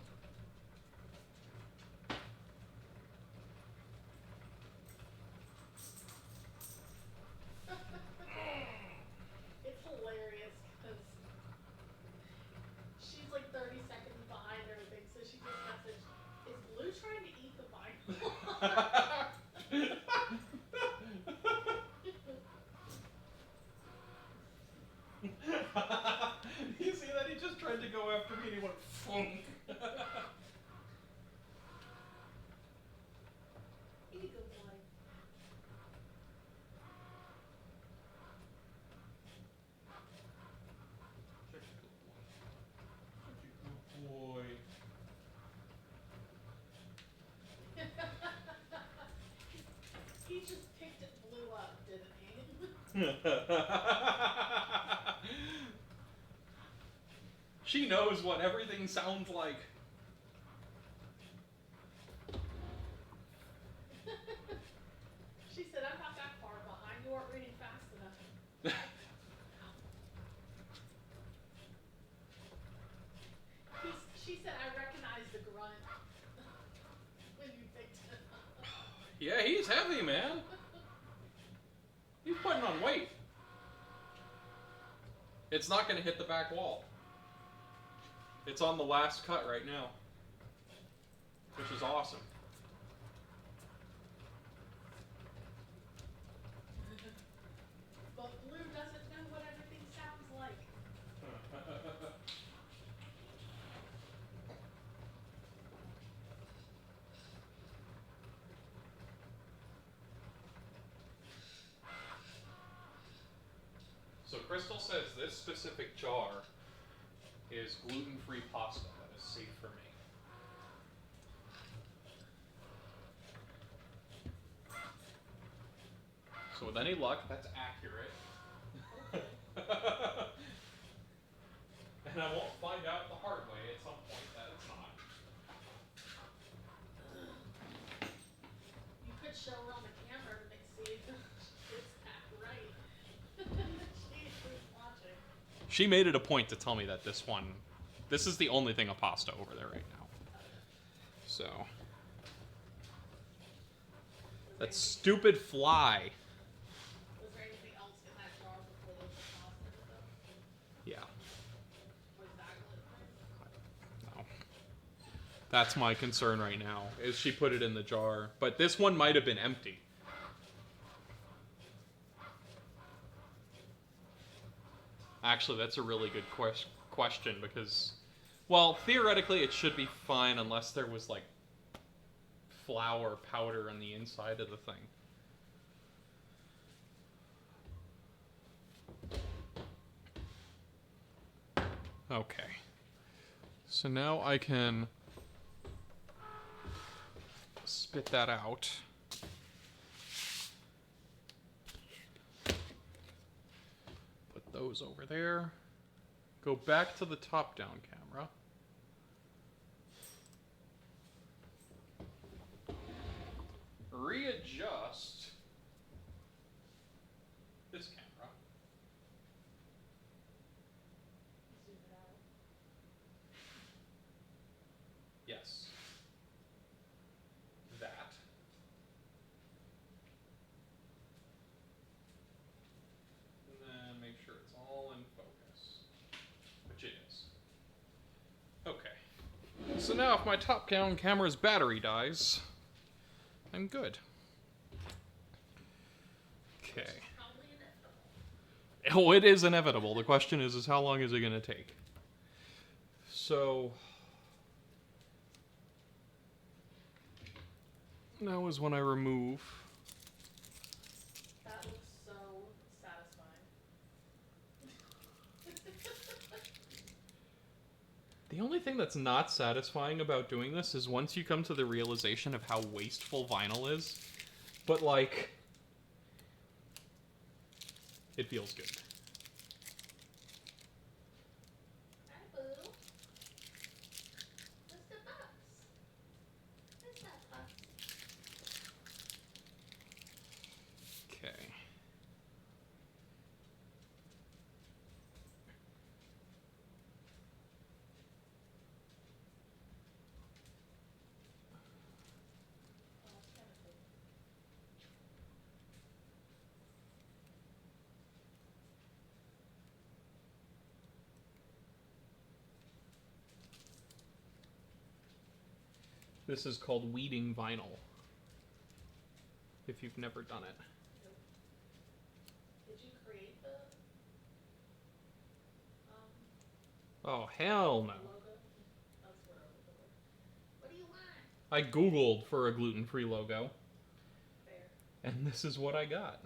It's hilarious because she's like 30 seconds behind everything, so she just messaged, "Is Blue trying to eat the vinyl?" You see that? He just tried to go after me and he went funk. Eat a good boy. Such a good boy. He just picked Blue up, didn't he? She knows what everything sounds like. She said, "I'm not that far behind. You weren't reading fast enough." She said, "I recognize the grunt when you picked him up." Yeah, he's heavy, man. He's putting on weight. It's not going to hit the back wall. It's on the last cut right now, which is awesome. But Blue doesn't know what everything sounds like. So Crystal says this specific jar is gluten-free pasta that is safe for me. So with any luck, that's accurate. And I won't find out the hard way at some point that it's not. You could show her on the camera to see if it's that right. She was watching. She made it a point to tell me that this is the only thing of pasta over there right now. So. That stupid fly. Was there anything else in that jar before there was the pasta and stuff? Yeah. Was that gluten-free? No. That's my concern right now, is she put it in the jar. But this one might have been empty. Actually, that's a really good question because, well, theoretically it should be fine unless there was like flour powder on the inside of the thing. Okay. So now I can spit that out. Put those over there. Go back to the top-down camera. Readjust this camera. Zoom it out. So now if my top-down camera's battery dies, I'm good. Okay. Probably inevitable. Oh, it is inevitable. The question is how long is it going to take? So now is when I remove. That looks so satisfying. The only thing that's not satisfying about doing this is once you come to the realization of how wasteful vinyl is, but like, it feels good. Hi, boo. Mr. Bucks. Mr. Bucks. Okay. Oh, it's kind of cool. This is called weeding vinyl. If you've never done it. Nope. Did you create the Oh, hell no. logo? That's what I was looking for. What do you want? I Googled for a gluten-free logo, Fair. and this is what I got.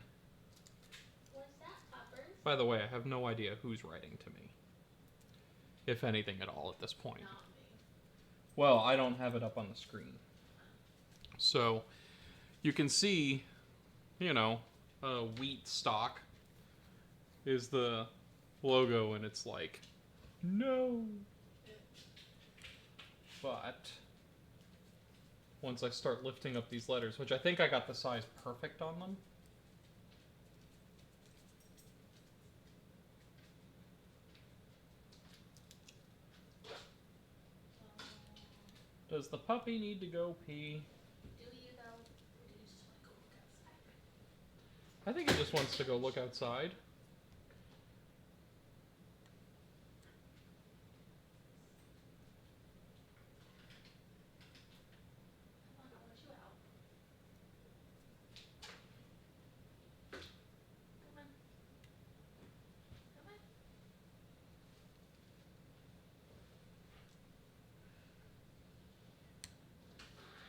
What's that, Poppers? By the way, I have no idea who's writing to me. If anything at all at this point. Not me. Well, I don't have it up on the screen. So, you can see, you know, wheat stock is the logo, and it's like, no. But once I start lifting up these letters, which I think I got the size perfect on them. Does the puppy need to go pee? Do you though? Or do you just want to go look outside? I think he just wants to go look outside. Come on, I want you out. Come on. Come on.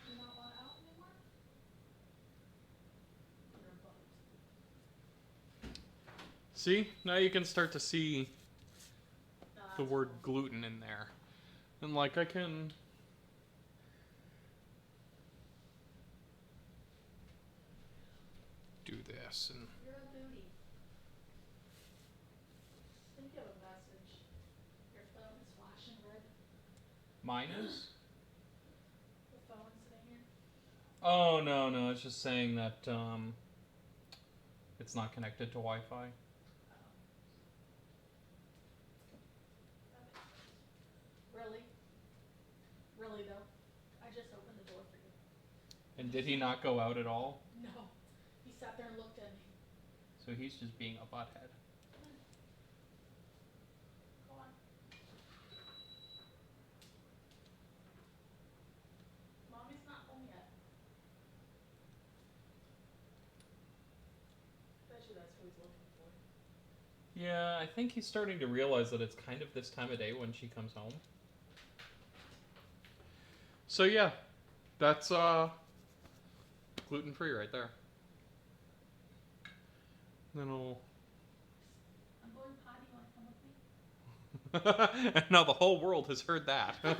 You not want out anymore? You're bugged. See? Now you can start to see the That's word cool. gluten in there. And like I can do this and You're a booty. Think of a message. Your phone is flashing red. mine is? The phone sitting here. Oh no, it's just saying that it's not connected to Wi-Fi. Oh. That makes sense. Really? Really though? I just opened the door for you. And did he not go out at all? No. He sat there and looked at me. So he's just being a butthead. Come on. Go on. Mommy's not home yet. Bet you that's who he's looking for. Yeah, I think he's starting to realize that it's kind of this time of day when she comes home. So yeah, that's gluten-free right there. Then I'll I'm going potty. You want to come with me? and now the whole world has heard that. There's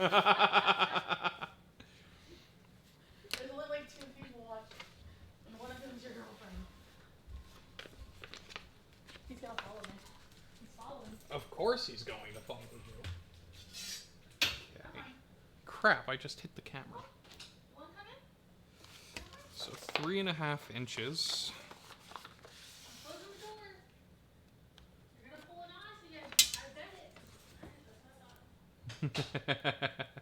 only like 2 people watching. And one of them is your girlfriend. He's gonna follow me. He's following. Of course he's going to follow you. Come Okay. on. Crap, I just hit the camera. You wanna come in? So 3.5 inches. I'm closing the door. You're gonna pull an Aussie. I bet it. That's what I thought.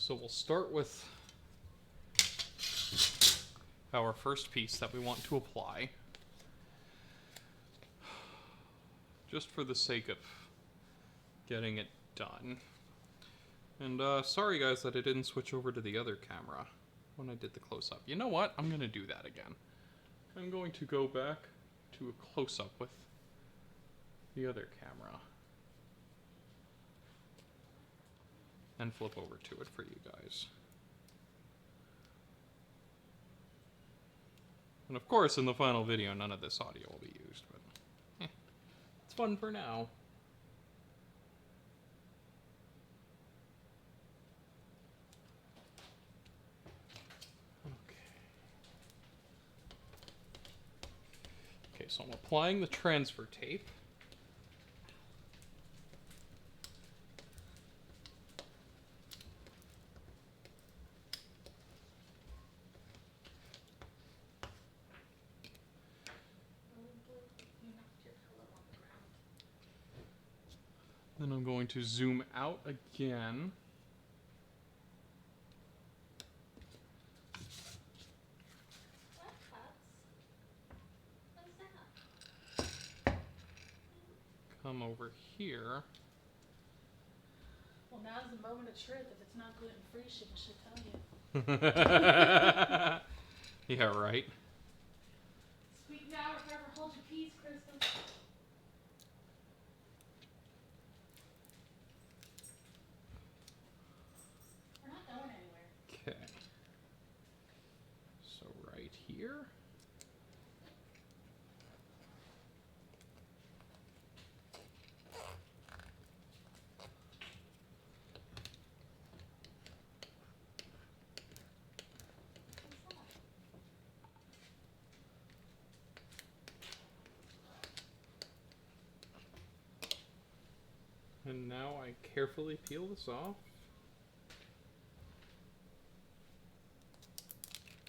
So we'll start with our first piece that we want to apply. Just for the sake of getting it done. And sorry guys that I didn't switch over to the other camera when I did the close-up. You know what? I'm going to do that again. I'm going to go back to a close-up with the other camera. And flip over to it for you guys. And of course, in the final video, none of this audio will be used, but it's fun for now. Okay, so I'm applying the transfer tape. Then I'm going to zoom out again. What cups? What is that? Come over here. Well, now's the moment of truth. If it's not gluten-free, she should tell you. Yeah, right. Speak now or forever hold your peace, Kristen. We're not going anywhere. Okay. So right here. And now I carefully peel this off.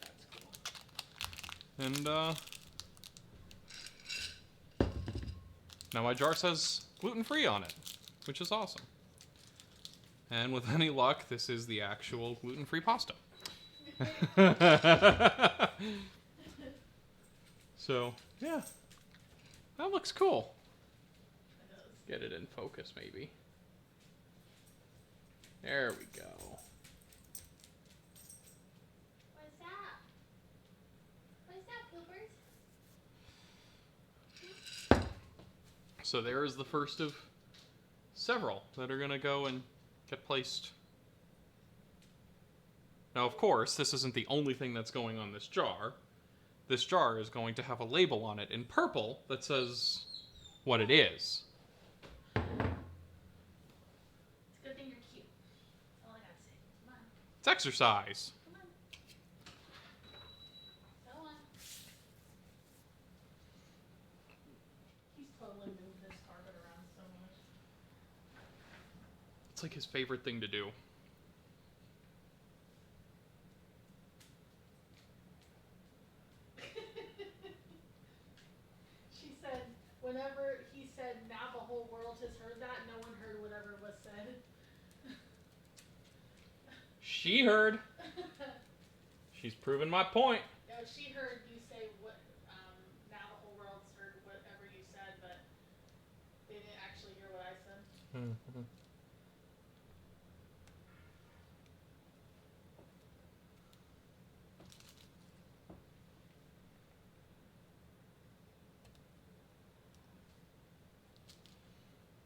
That's cool. And now my jar says gluten-free on it, which is awesome. And with any luck, this is the actual gluten-free pasta. So, yeah. That looks cool. Get it in focus, maybe. There we go. What's that? What's that, poopers? So there is the first of several that are going to go and get placed. Now, of course, this isn't the only thing that's going on this jar. This jar is going to have a label on it in purple that says what it is. It's a good thing you're cute. That's all I gotta say. Come on. It's exercise. Come on. Go on. He's totally moved this carpet around so much. It's like his favorite thing to do. She said, whenever he said, now the whole world has heard that, no one heard whatever was said. She heard. She's proven my point. No, she heard you say what, now the whole world's heard whatever you said, but they didn't actually hear what I said.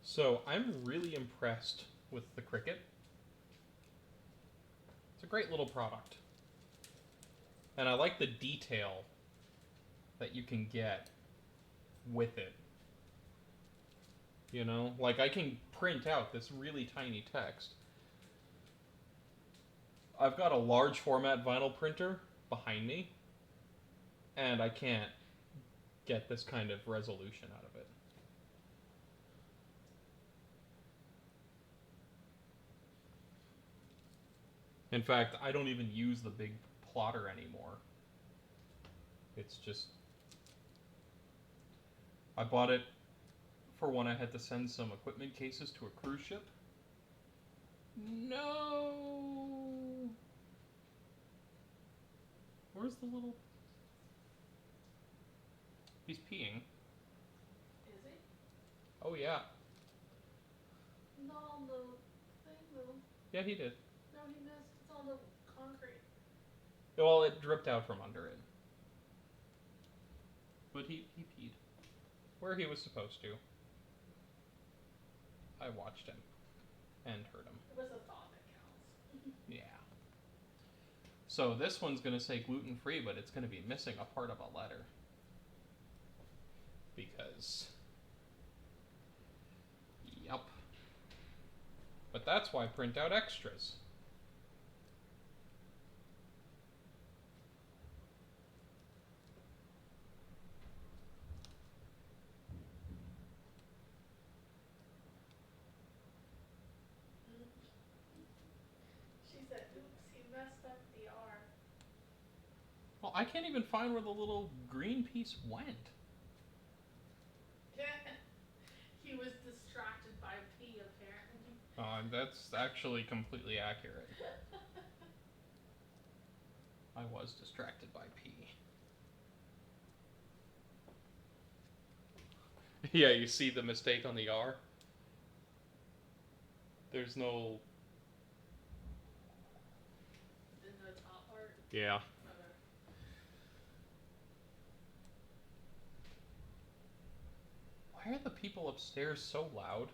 So I'm really impressed with the Cricut. It's a great little product. And I like the detail that you can get with it. You know, like I can print out this really tiny text. I've got a large format vinyl printer behind me, and I can't get this kind of resolution out of it. In fact, I don't even use the big plotter anymore. It's just... I bought it for when I had to send some equipment cases to a cruise ship. No! Where's the little... He's peeing. Is he? Oh, yeah. Not on the thing though. Yeah, he did. No, he missed. It's on the concrete. Well, it dripped out from under it. But he peed. Where he was supposed to. I watched him. And heard him. It was a thought that counts. Yeah. So this one's going to say gluten-free, but it's going to be missing a part of a letter. Because... Yup. But that's why I print out extras. She said, oops, he messed up the R. Well, I can't even find where the little green piece went. He was distracted by P, apparently. That's actually completely accurate. I was distracted by P. Yeah, you see the mistake on the R? There's no... In the top part? Yeah. Okay. Why are the people upstairs so loud?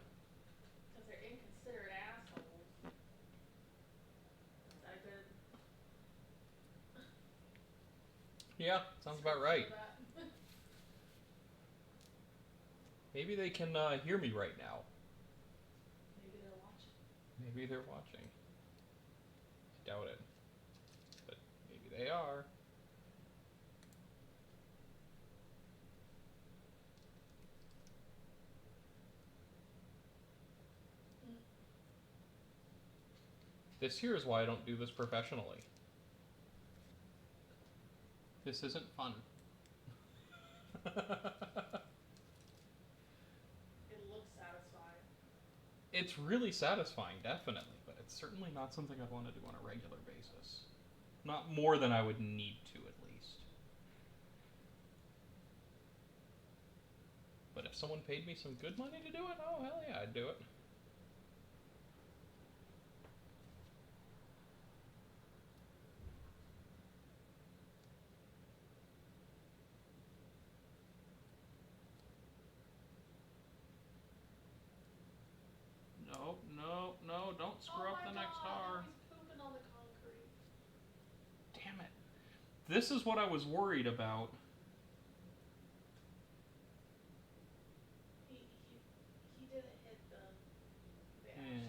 Because they're inconsiderate assholes. Is that good? Yeah, sounds about right. That? Maybe they can hear me right now. Maybe they're watching. Maybe they're watching. I doubt it. But maybe they are. This here is why I don't do this professionally. This isn't fun. It looks satisfying. It's really satisfying, definitely, but it's certainly not something I'd want to do on a regular basis. Not more than I would need to, at least. But if someone paid me some good money to do it, oh, hell yeah, I'd do it. No, no, no, don't screw up the next R. He's pooping on the concrete. Damn it. This is what I was worried about. He didn't hit the action.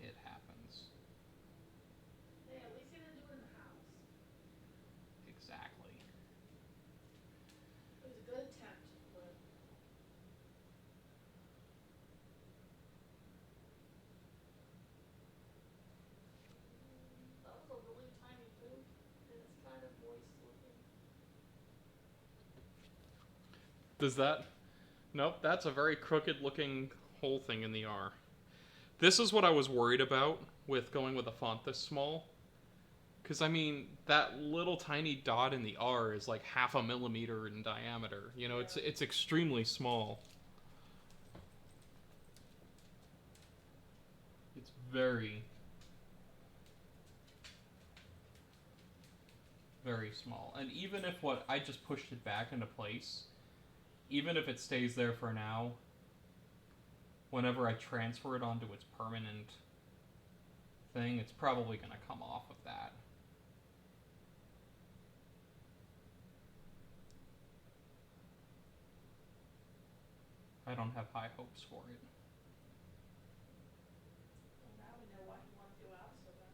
It happens. Hey, at least he didn't do it in the house. Exactly. It was a good attempt, but... That was a really tiny poop, and it's kind of moist looking. Does that... Nope, that's a very crooked looking hole thing in the R. This is what I was worried about with going with a font this small. Because, I mean, that little tiny dot in the R is like 0.5 millimeter in diameter. You know, Yeah. it's extremely small. It's very, very small. And even if I just pushed it back into place, even if it stays there for now, whenever I transfer it onto its permanent thing, it's probably going to come off of that. I don't have high hopes for it. Well, now we know why he wanted to go out so bad.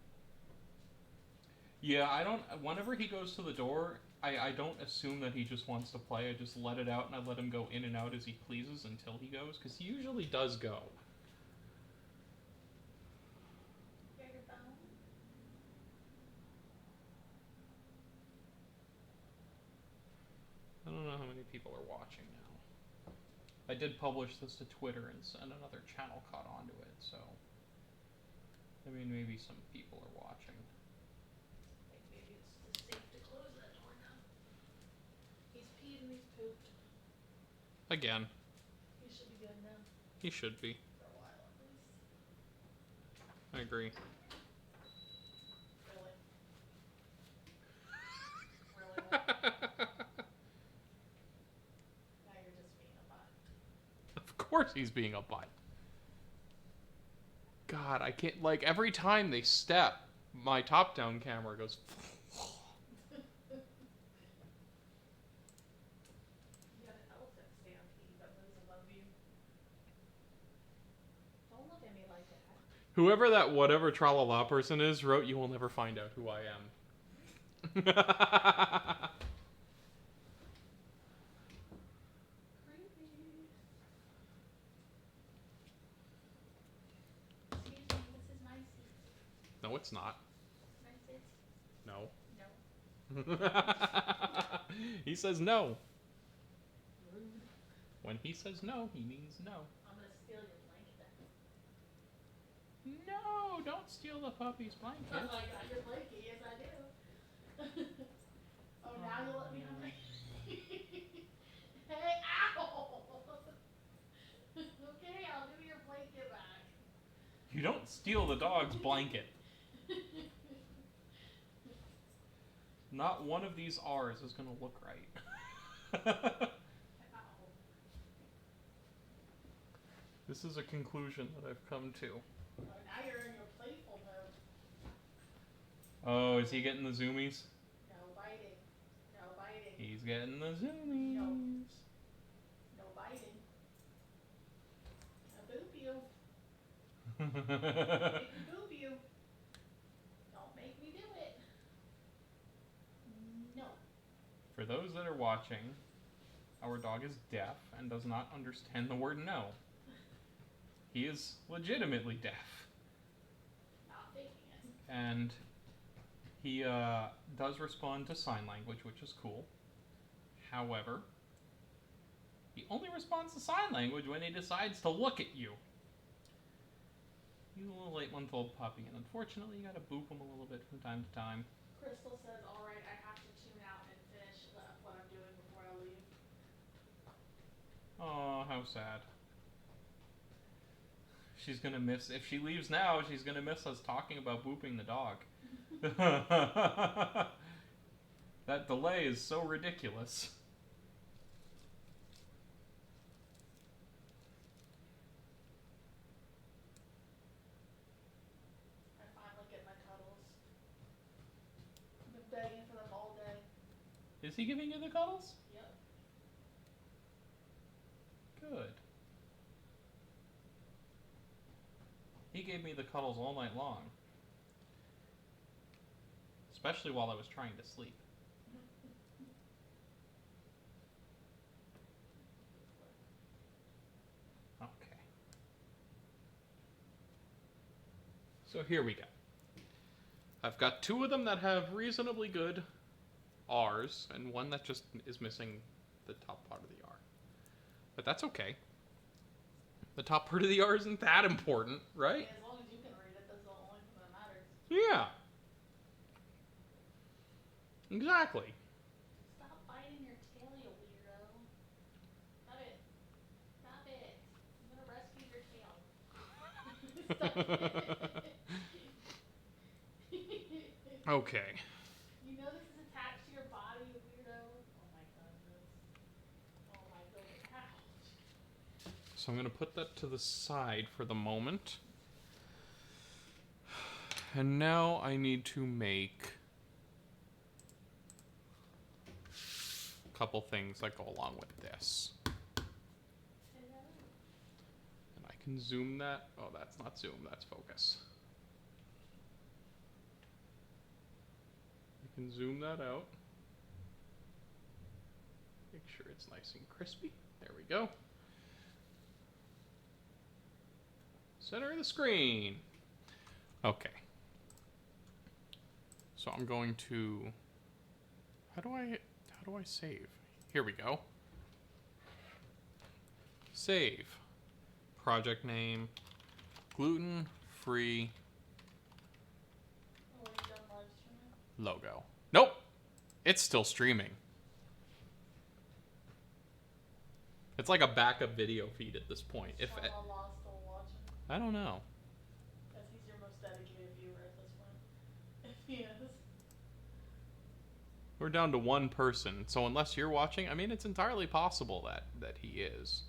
Yeah, I don't... Whenever he goes to the door, I don't assume that he just wants to play. I just let it out and I let him go in and out as he pleases until he goes, because he usually does go. I don't know how many people are watching now. I did publish this to Twitter and another channel caught onto it, so... I mean, maybe some people are watching. Like maybe it's just safe to close it. Again. He should be good now. He should be. For a while at least. I agree. Really? Really? What? Now you're just being a butt. Of course he's being a butt. God, I can't, like, every time they step, my top-down camera goes... You got an elephant stampede that lives above you. Don't look at me like that. Whoever that whatever tra-la-la person is wrote, "You will never find out who I am." Creepy. Excuse me, this is my seat. No, it's not. Can I sit? No. No. He says no. Rude. When he says no, he means no. I'm gonna steal your blanket. No, don't steal the puppy's I blanket. got your blanket, yes I do. Oh, now you'll let me have my... Hey, ow! Okay, I'll give you your blanket back. You don't steal the dog's blanket. Not one of these R's is going to look right. Ow. This is a conclusion that I've come to. Oh, now you're in your playful mode. Oh, is he getting the zoomies? No biting. No biting. He's getting the zoomies. No biting. A boop you. Make me boop you. Don't make me do it. No. For those that are watching, our dog is deaf and does not understand the word no. He is legitimately deaf. Not faking it. And he does respond to sign language, which is cool. However, he only responds to sign language when he decides to look at you. He's a little 8-month-old puppy, and unfortunately you gotta boop him a little bit from time to time. Crystal says, alright, I have to tune out and finish what I'm doing before I leave. Oh, how sad. She's gonna miss, if she leaves now, she's gonna miss us talking about booping the dog. That delay is so ridiculous. I finally get my cuddles. I've been begging for them all day. Is he giving you the cuddles? Yep. Good. He gave me the cuddles all night long. Especially while I was trying to sleep. Okay. So here we go. I've got 2 of them that have reasonably good R's, and one that just is missing the top part of the R. But that's okay. The top part of the R isn't that important, right? Yeah, as long as you can read it, that's the only thing that matters. Yeah. Exactly. Stop biting your tail, you weirdo. Stop it. Stop it. I'm gonna rescue your tail. Stop it. Okay. You know this is attached to your body, you weirdo. Oh my goodness. Oh my goodness. Ouch. So I'm going to put that to the side for the moment. And now I need to make a couple things that go along with this. Hello. And I can zoom that. Oh, that's not zoom, that's focus. I can zoom that out. Make sure it's nice and crispy. There we go. Center of the screen. Okay. So I'm going to, how do I save? Here we go. Save. Project name, gluten free Oh, are you done live streaming? logo. Nope. It's still streaming. It's like a backup video feed at this point. If it, Shalala still watching? I don't know. Because he's your most dedicated viewer at this point. If he is. We're down to one person, so unless you're watching, I mean, it's entirely possible that he is.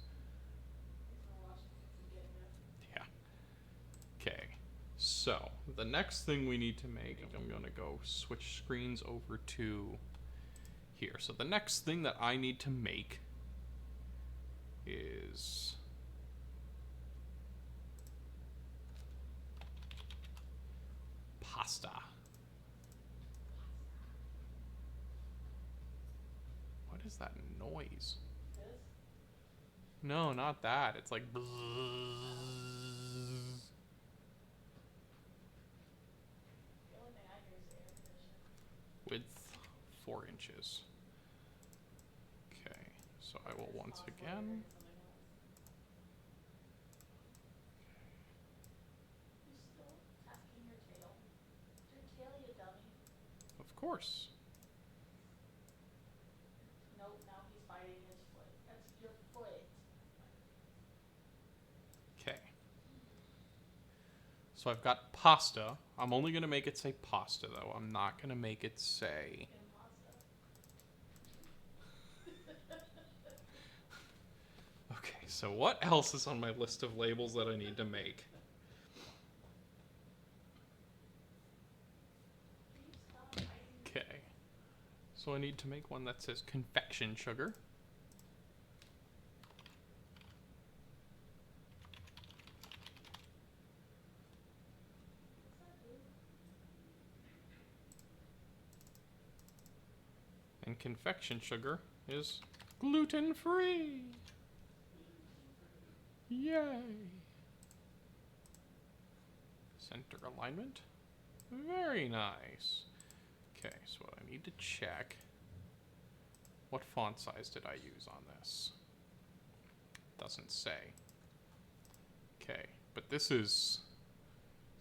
He's been watching since the get-go. Yeah. Okay. So, the next thing we need to make, I'm going to go switch screens over to here. So the next thing that I need to make is pasta. What is that noise? This? No, not that. It's like bzzz. The only thing I hear is the air conditioner. Width 4 inches. Okay, so I will once Sounds like again. you're something else. You still tasking your tail? Your tail, you dummy. Of course. Nope, now he's biting his foot. That's your foot. Okay. So I've got pasta. I'm only going to make it say pasta, though. I'm not going to make it say... Impasta. Okay, so what else is on my list of labels that I need to make? Can you stop biting your Okay. So I need to make one that says confection sugar. What's that, dude? And confection sugar is gluten-free. Yay! Center alignment. Very nice. Okay, so what I need to check. What font size did I use on this? Doesn't say. Okay, but this is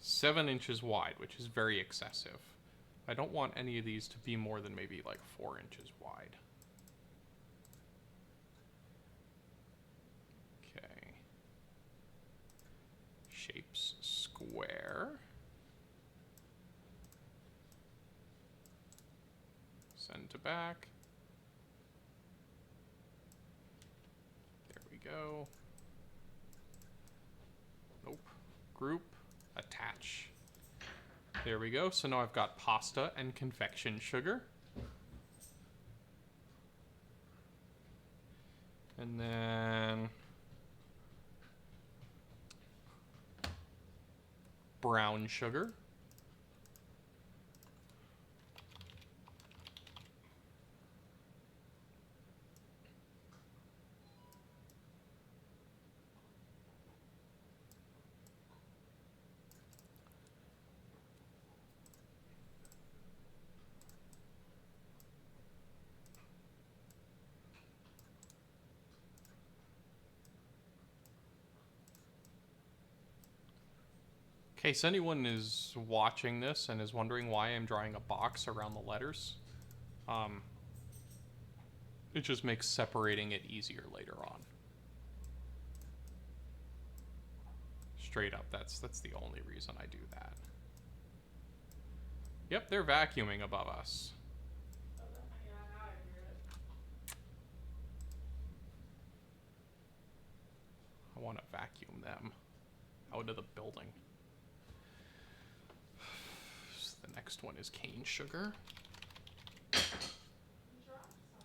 7 inches wide, which is very excessive. I don't want any of these to be more than maybe like 4 inches wide. Okay. Shapes square. Send to back. There we go. Nope. Group. Attach. There we go. So now I've got pasta and confection sugar. And then brown sugar. In case anyone is watching this and is wondering why I'm drawing a box around the letters, it just makes separating it easier later on. Straight up, that's the only reason I do that. Yep, they're vacuuming above us. Oh, yeah, now I hear it. I want to vacuum them out of the building. So the next one is cane sugar. He dropped something.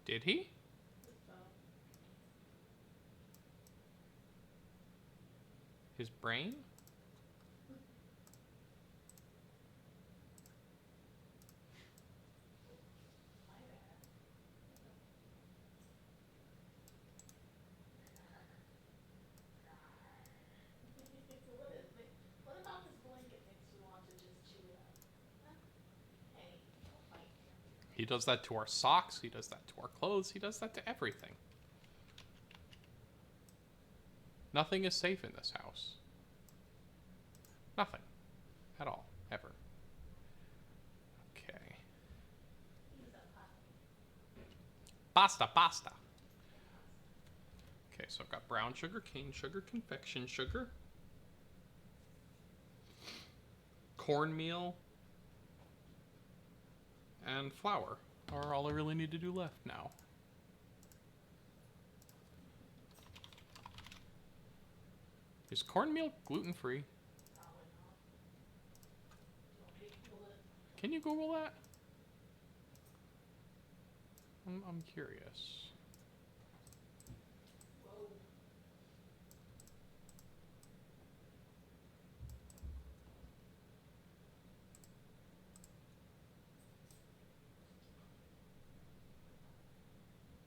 Did he? His phone. His brain? My bad. What about this blanket makes you want to just chew it up? Huh? Hey, don't bite me. He does that to our socks. He does that to our clothes. He does that to everything. Nothing is safe in this house. Nothing. At all. Ever. Okay. Use that plastic. Pasta, pasta. Okay, so I've got brown sugar, cane sugar, confection sugar, cornmeal, and flour are all I really need to do left now. Is cornmeal gluten-free? Probably not. Do you want me to Google it? Can you Google that? I'm curious. Whoa.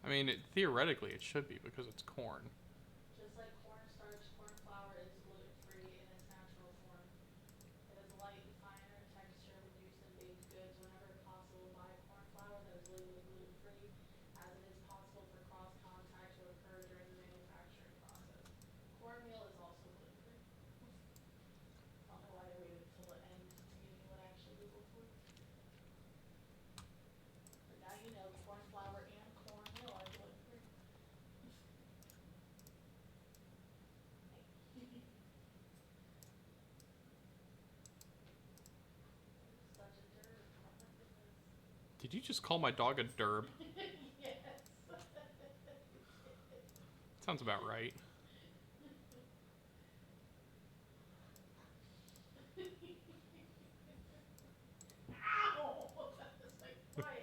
I mean, theoretically it should be because it's corn. Just like cornstarch, corn flour is gluten-free in its natural form. It is light and finer in texture when used in baked goods. Whenever possible, buy corn flour that is labeled gluten-free, as it is possible for cross-contact to occur during the manufacturing process. Cornmeal is also gluten-free. I don't know why they waited until the end to give me what I actually Googled for. But now you know corn flour and cornmeal are gluten-free. Such a derp. Oh my goodness. Did you just call my dog a derb? Yes. Sounds about right. Ow! That was my foot.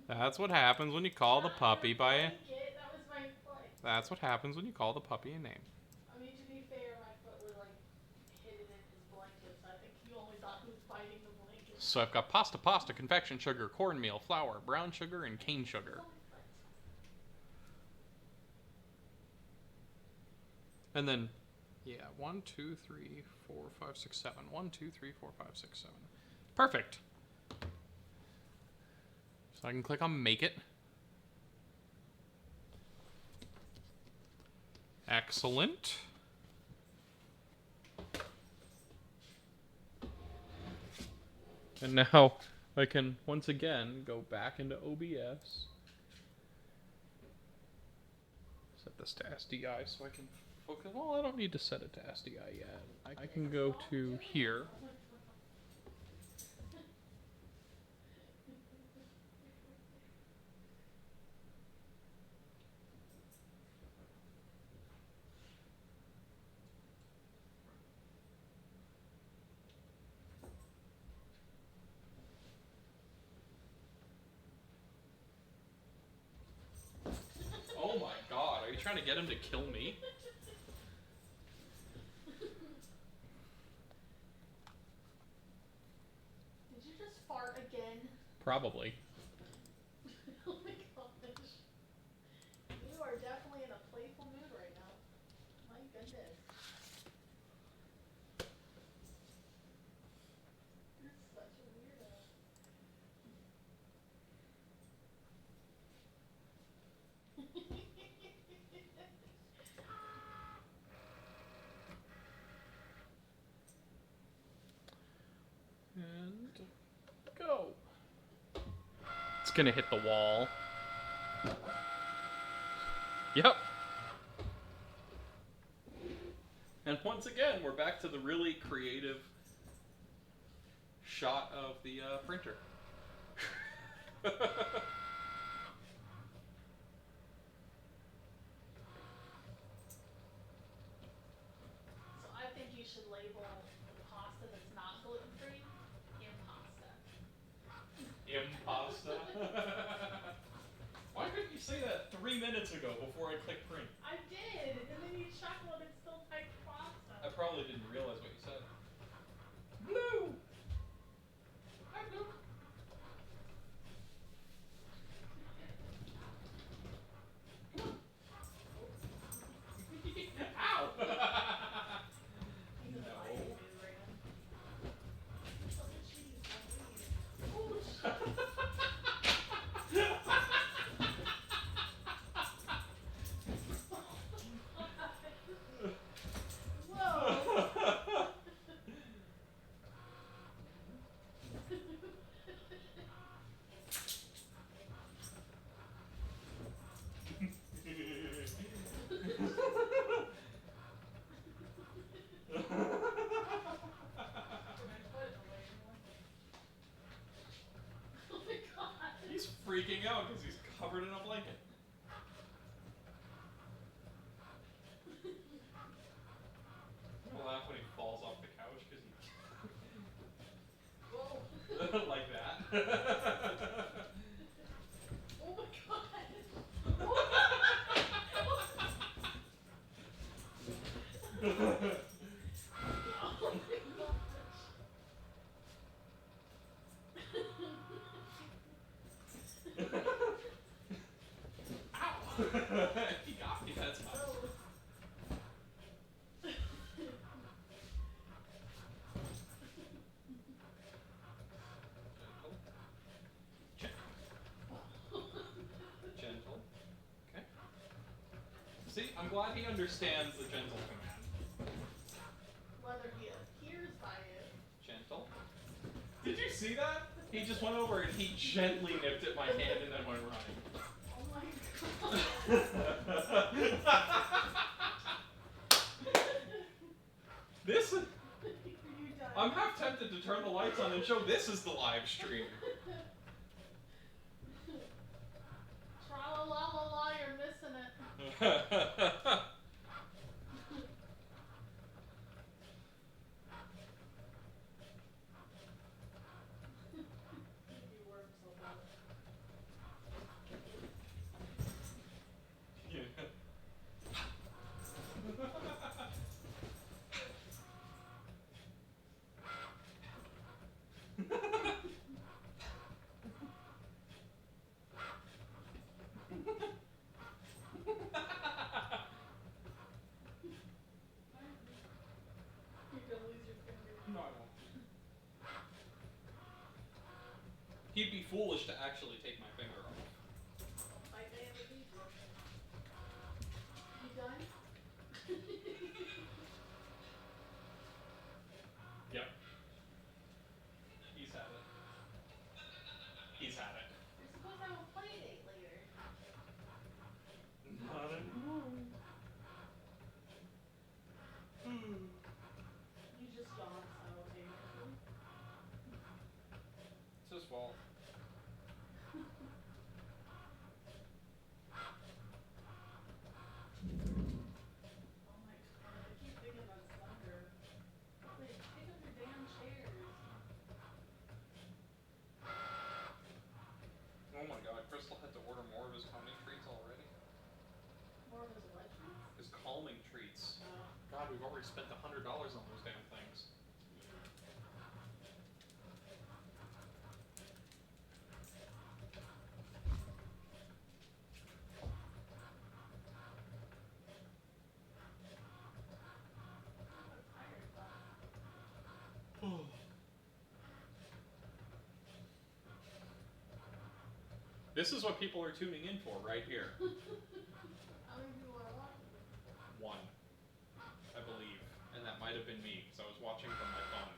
That's what happens when you call the Not puppy your by a... blanket. That was my foot. That's what happens when you call the puppy a name. I mean, to be fair, my foot was like hidden in his blanket, so I think he only thought he was biting the blanket. So I've got pasta, confection sugar, cornmeal, flour, brown sugar, and cane sugar. And then, yeah, 1, 2, 3, 4, 5, 6, 7. 1, 2, 3, 4, 5, 6, 7. Perfect. So I can click on make it. Excellent. And now I can once again go back into OBS. Set this to SDI so I can focus. Well, I don't need to set it to SDI yet. I can go to here. Oh my god, are you trying to get him to kill me? Did you just fart again? Probably. Oh my gosh. You are definitely in a playful mood right now. My goodness. You're such a weirdo. And go. It's gonna hit the wall. Yep. And once again, we're back to the really creative shot of the printer. So I think you should label the pasta that's not gluten-free impasta. Impasta. Why couldn't you say that 3 minutes ago before I clicked print? I did, and then you chuckled and still typed pasta. I probably didn't realize what you said. Blue! Hi, Blue. Ow! He's in a No. fighting mood right now. Oh, the cheese, I need it. Oh, shit. Whoa. Oh my god! Oh my gosh! Ow! He got me that time. Oh. Gentle. Gentle. Okay. See, I'm glad he understands the gentle command. Whether he adheres by it. Gentle. Did you see that? He just went over and he gently nipped at my hand and then went running. Oh my god. This. You done. I'm half tempted to turn the lights on and show this is the live stream. Tra-la-la-la-la, you're missing it. You work so hard. Yeah. You're gonna lose your finger. No, I won't. He'd be foolish to actually take my finger off. I never need you. You done? Yep. He's had it. He's had it. You're supposed to have a play date later. Not anymore. You just yawn simultaneously. It's his fault. Oh my god, I keep thinking that's thunder. Wait, pick up your damn chairs. Oh my god, Crystal had to order more of his calming treats already. More of his what treats? His calming treats. Oh. God, we've already spent $100 on those damn things. I'm tired, but This is what people are tuning in for right here. how many people are watching? One, I believe. And that might have been me, because I was watching from my phone.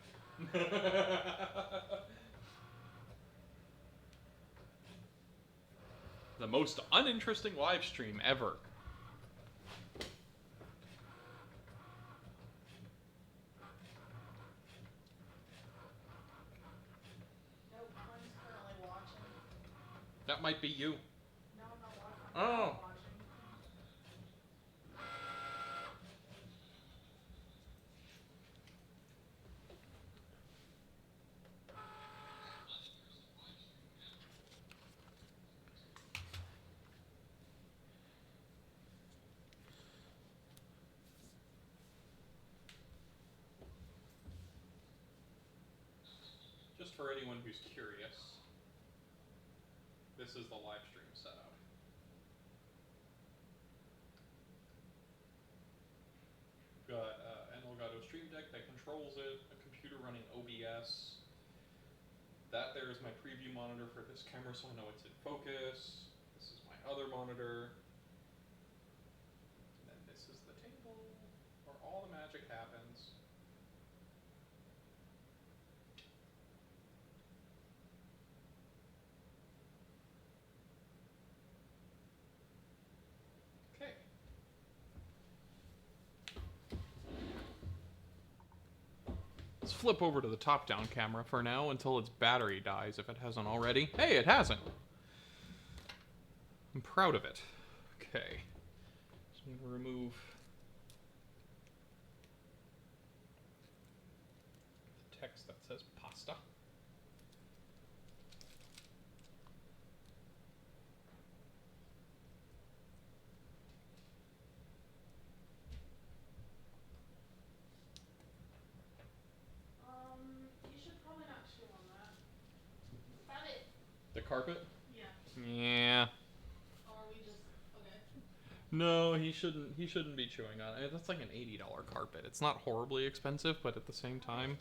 The most uninteresting live stream ever. Nope, Quinn's currently watching. That might be you. No, I'm not watching. Oh. I'm watching. Just for anyone who's curious, this is the live stream setup. Got an Elgato Stream Deck that controls it, a computer running OBS. That there is my preview monitor for this camera, so I know it's in focus. This is my other monitor. And then this is the table where all the magic happens. Okay. Let's flip over to the top-down camera for now until its battery dies, if it hasn't already. Hey, it hasn't! I'm proud of it. Okay. So I'm gonna remove the text that says pasta. carpet? Yeah. Yeah. Or are we just okay? No, he shouldn't. He shouldn't be chewing on it. That's like an $80 carpet. It's not horribly expensive, but at the same time,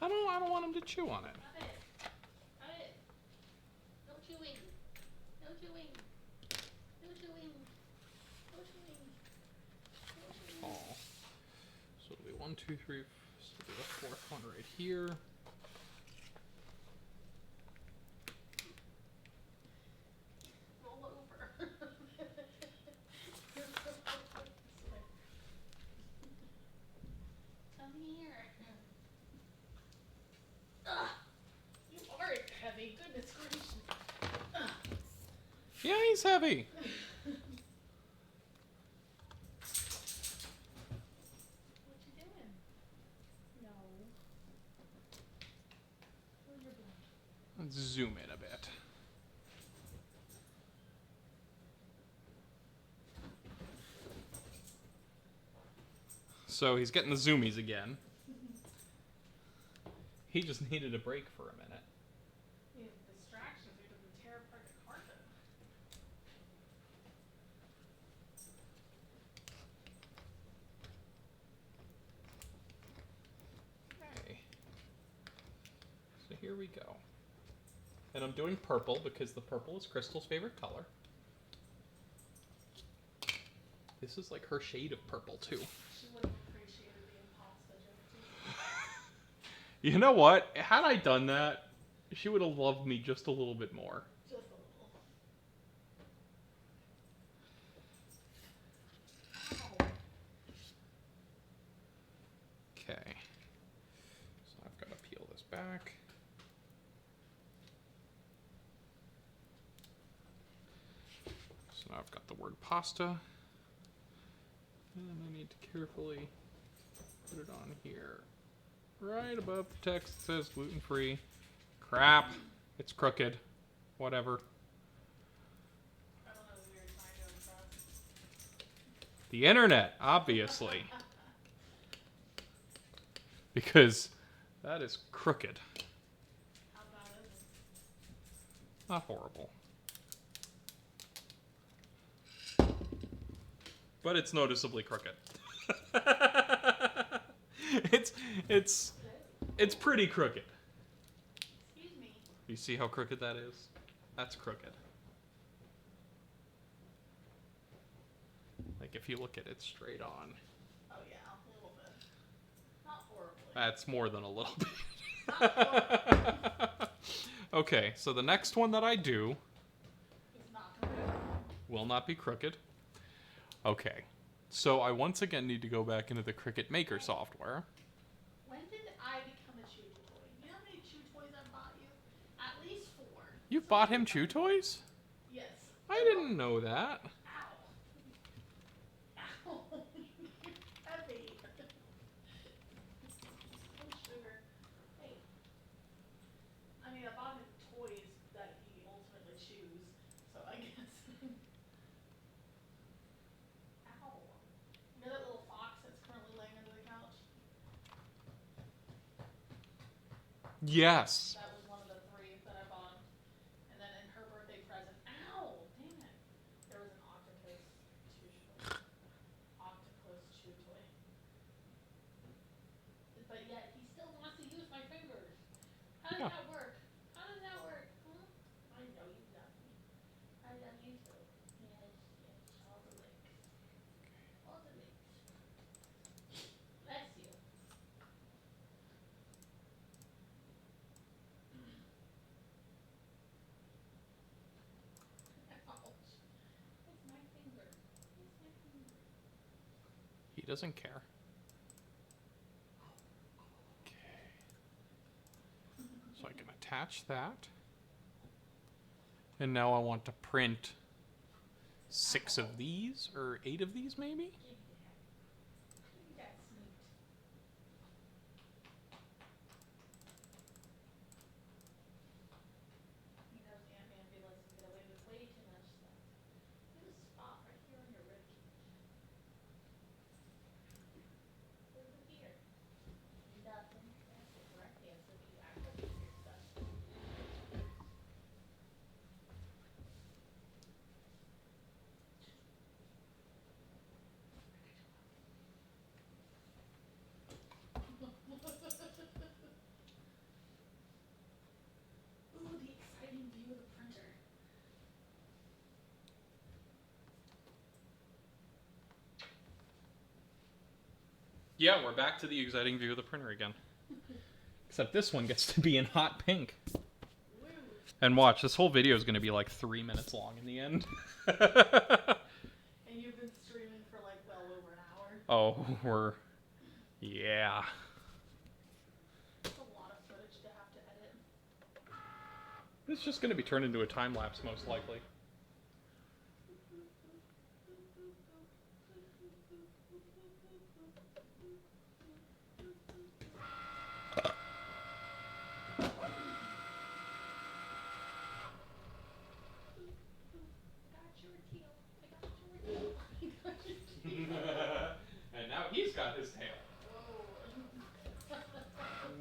I don't want him to chew on it. Stop it. Stop it. No chewing. No chewing. No chewing. No chewing. No chewing. Oh. So it'll be 1, 2, 3. So it'll be the fourth one right here. Roll over. Come here. Ugh. You are heavy. Goodness gracious. Ugh. Yeah, he's heavy. What you doing? No. Where's your blanket? Let's zoom in a bit. So he's getting the zoomies again. He just needed a break for a minute. He has distractions. He doesn't tear apart the carpet. Okay. So here we go. And I'm doing purple because the purple is Crystal's favorite color. This is like her shade of purple too. She would have appreciated the impasta joke too. You know what? Had I done that, she would have loved me just a little bit more. Just a little. Ow. Okay. So I've got to peel this back. So now I've got the word pasta. And I need to carefully put it on here. Right above the text that says gluten-free. Crap. It's crooked. Whatever. I don't know the weird sign to impress. The internet, obviously. Because that is crooked. How bad is it? Not horrible. But it's noticeably crooked. it's pretty crooked. Excuse me. You see how crooked that is? That's crooked. Like if you look at it straight on. Oh yeah, a little bit. Not horribly. That's more than a little bit. Not horribly. Okay, so the next one that I do It's not crooked. will not be crooked. Okay, so I once again need to go back into the Cricut Maker software. When did I become a chew toy? You know how many chew toys I've bought you? At least 4. You bought him chew toys? Yes. I didn't know that. Ow. Ow. Heavy. Oh, sugar. Hey. I mean, I bought him toys that he ultimately chews, so I guess. Ow. You know that little fox that's currently laying under the couch? Yes. That was one of the 3 that I bought him. And then in her birthday present, ow, damn it, there was an octopus chew toy. Octopus chew toy. But yet he still wants to use my fingers. How does Yeah. that work? How does that work? Huh? I know you love me. I love you too. Yes, yes, all the licks. All the licks. Bless you. Ouch. It's my finger. It's my finger. He doesn't care. Okay. So I can attach that. And now I want to print 6 of these, or 8 of these maybe? Give me that. Give me that sweet. He knows Ant-Man be lets him get away with way too much stuff. There's a spot right here on your ribcage. Over here. Nothing. That's it right there. So you act like it's your stuff. Yeah, we're back to the exciting view of the printer again. Except this one gets to be in hot pink. Woo. And watch, this whole video is going to be like 3 minutes long in the end. And you've been streaming for like well over an hour. Oh, we're... Yeah. That's a lot of footage to have to edit. It's just going to be turned into a time lapse, most likely. And now he's got his tail.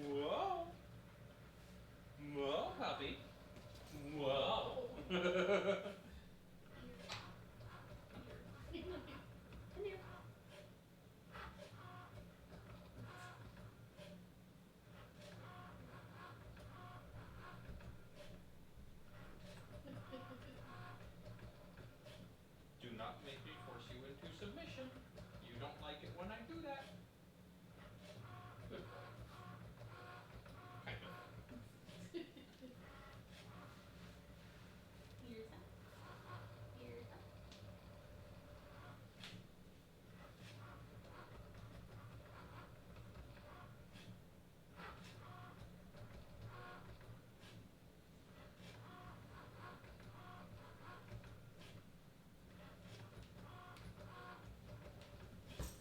Whoa. Whoa, puppy. Whoa. Do not make me force you into submission. You don't like it when I do that. Good boy. Kind of.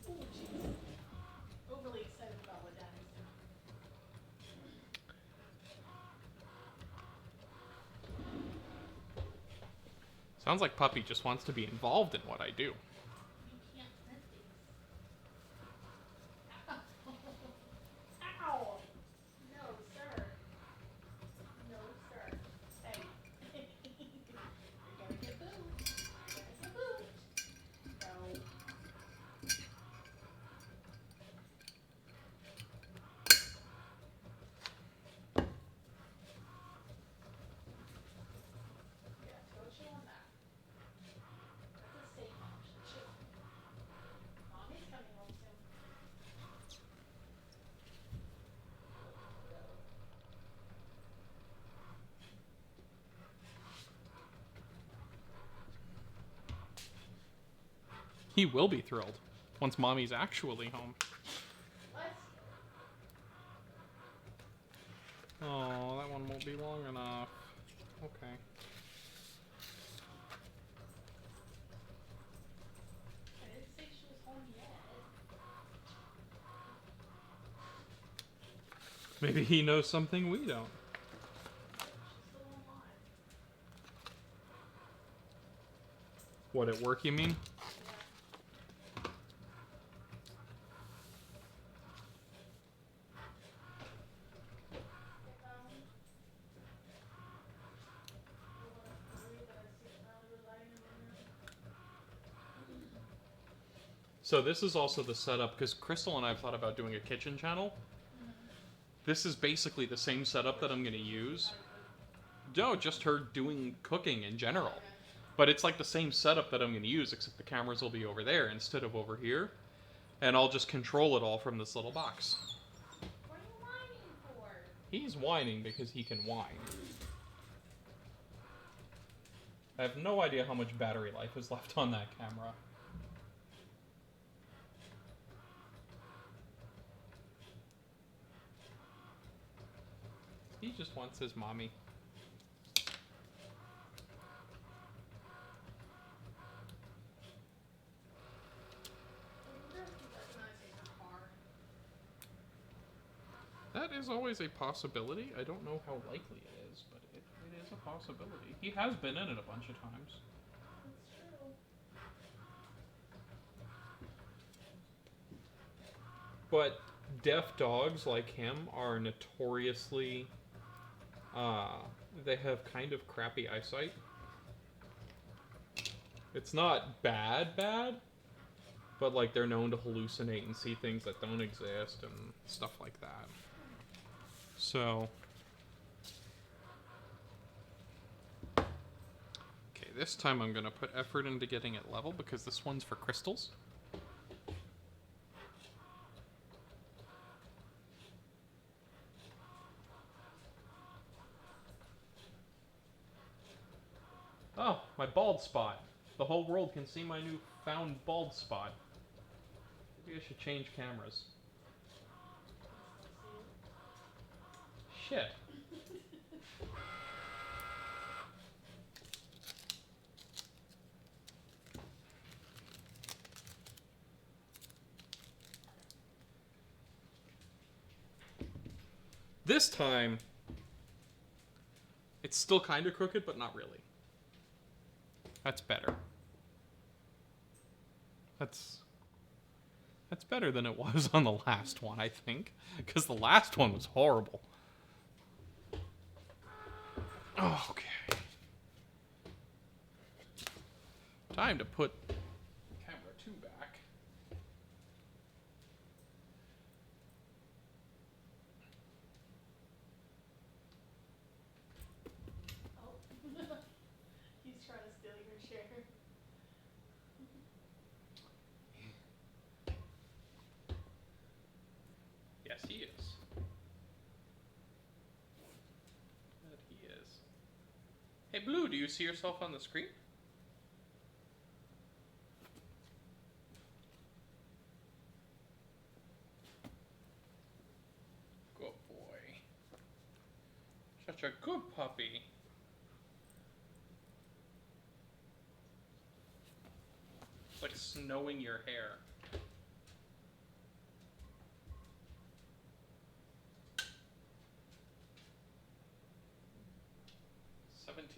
Oh, jeez. Overly excited about what Daddy's doing. Sounds like Puppy just wants to be involved in what I do. You can't print these. Ow! No, sir. No, sir. Hey. You're gonna get booed. You're gonna get booed. No. Yeah, go chill on that. That's a safe option. Chill. Mommy's coming home soon. He will be thrilled once Mommy's actually home. Let's Oh, that one won't be long enough. Okay. I didn't say she was home yet. Maybe he knows something we don't. She's still online. What, at work you mean? Yeah. So this is also the setup, because Crystal and I have thought about doing a kitchen channel. This is basically the same setup that I'm going to use. No, just her doing cooking in general. But it's like the same setup that I'm going to use, except the cameras will be over there instead of over here. And I'll just control it all from this little box. What are you whining for? He's whining because he can whine. I have no idea how much battery life is left on that camera. He just wants his mommy. I wonder if he recognizes her car. That is always a possibility. I don't know how likely it is, but it is a possibility. He has been in it a bunch of times. That's true. But deaf dogs like him are notoriously, they have kind of crappy eyesight. It's not bad, but like they're known to hallucinate and see things that don't exist and stuff like that. So, okay, this time I'm gonna put effort into getting it level because this one's for crystals. My bald spot. The whole world can see my new found bald spot. Maybe I should change cameras. Can still see Shit. This time, it's still kind of crooked, but not really. That's better. That's better than it was on the last one, I think. Because the last one was horrible. Oh, okay. Time to put camera 2 back. Oh. He's trying to steal your chair. Yes, he is. That he is. Hey, Blue, do you see yourself on the screen? Good boy. Such a good puppy. It's like snowing your hair.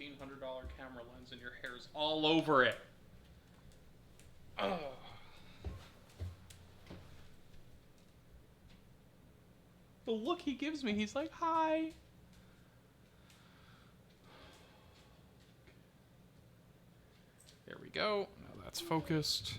$1,700 camera lens and your hair's all over it. Ugh. The look he gives me, he's like, hi. There we go. Now that's focused.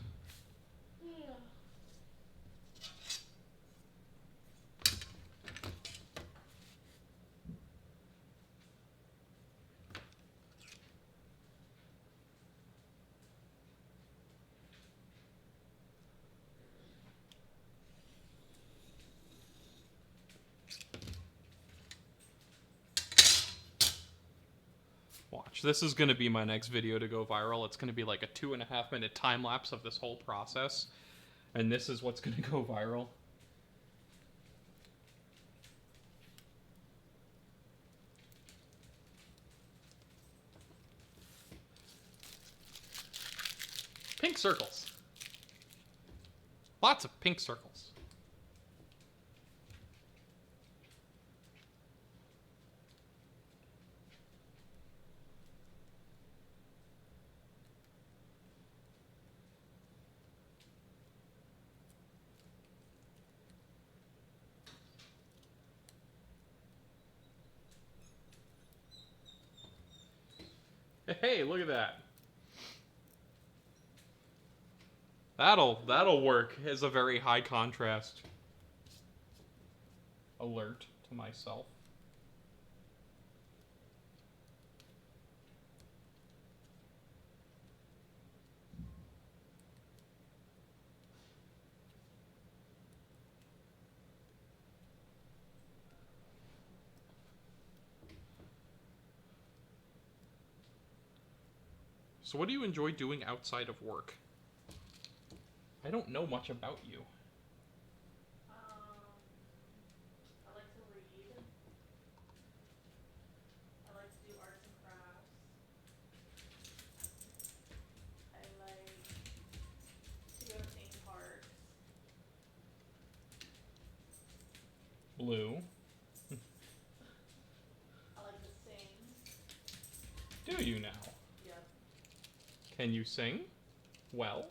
Watch, this is going to be my next video to go viral. It's going to be like a 2.5 minute time lapse of this whole process. And this is what's going to go viral. Pink circles. Lots of pink circles. Hey, look at that. That'll work as a very high contrast alert to myself. So what do you enjoy doing outside of work? I don't know much about you. I like to read. I like to do arts and crafts. I like to go to theme parks. Blue. I like to sing. Do you now? Yep. Can you sing? Well?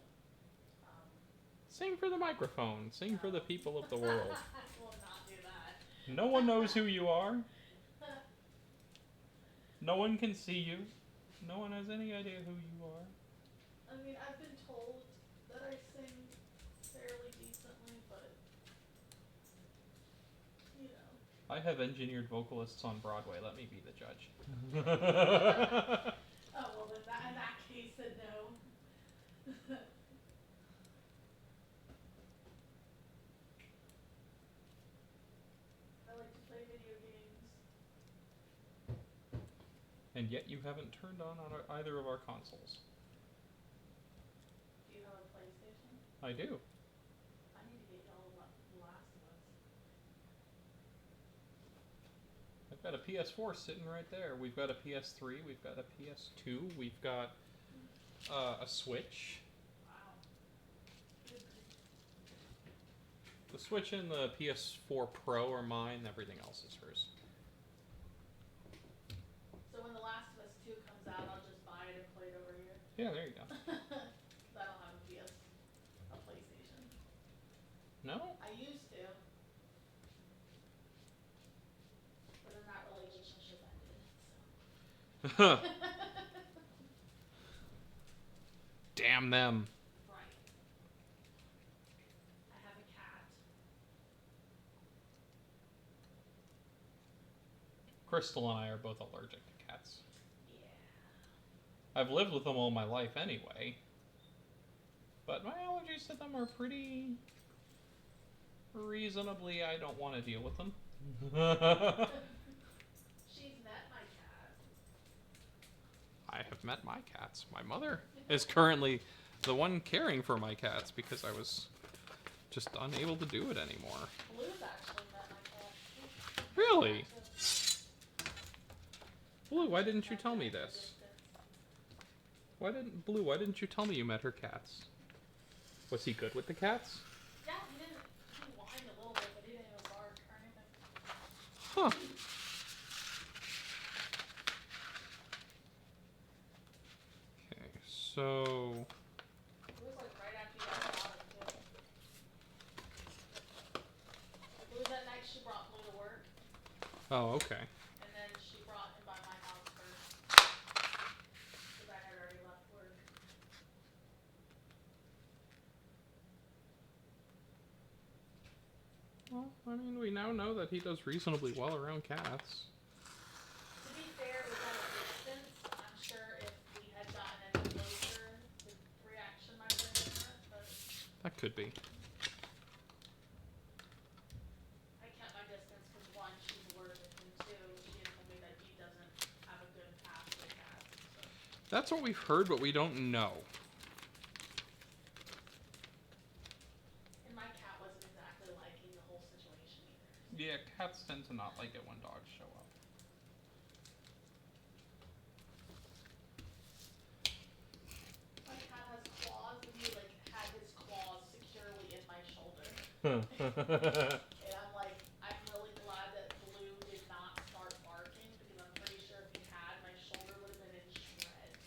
Sing for the microphone. Sing for the people of the world. I will not do that. No one knows who you are. No one can see you. No one has any idea who you are. I mean, I've been told that I sing fairly decently, but you know. I have engineered vocalists on Broadway. Let me be the judge. Oh well, then in that case, then no. I like to play video games. And yet you haven't turned on either of our consoles. Do you have a PlayStation? I do. I need to get y'all The Last of Us. I've got a PS4 sitting right there. We've got a PS3. We've got a PS2. We've got a Switch. Wow. Good grief. The Switch and the PS4 Pro are mine. Everything else is hers. So when The Last of Us 2 comes out, I'll just buy it and play it over here. Yeah, there you go. Because I don't have a PlayStation. No? I used to. But then that relationship ended, so. Damn them. Right. I have a cat. Crystal and I are both allergic to cats. Yeah. I've lived with them all my life anyway. But my allergies to them are pretty reasonably, I don't want to deal with them. She's met my cat. I have met my cats. My mother is currently the one caring for my cats because I was just unable to do it anymore. Blue's actually met my cat. Really? Blue, why didn't you tell me this? Why didn't you tell me you met her cats? Was he good with the cats? Yeah, he whined a little bit, but he didn't even bark or anything. Huh. Okay, so... It was like right after you guys bought him, too. It was that night she brought Blue to work, Oh, okay. and then she brought him by my house first. Because I had already left work. Well, I mean, we now know that he does reasonably well around cats. To be fair, it was at a distance. I'm sure if we had gotten any closer, the reaction might have been different, but That could be. I kept my distance because one, she's allergic, and two, she had told me that he doesn't have a good path with cats, so. That's what we've heard, but we don't know. And my cat wasn't exactly liking the whole situation either. Yeah, cats tend to not like it when dogs show up. My cat has claws, and he like had his claws securely in my shoulder. And I'm like, I'm really glad that Blue did not start barking, because I'm pretty sure if he had, my shoulder would have been in shreds.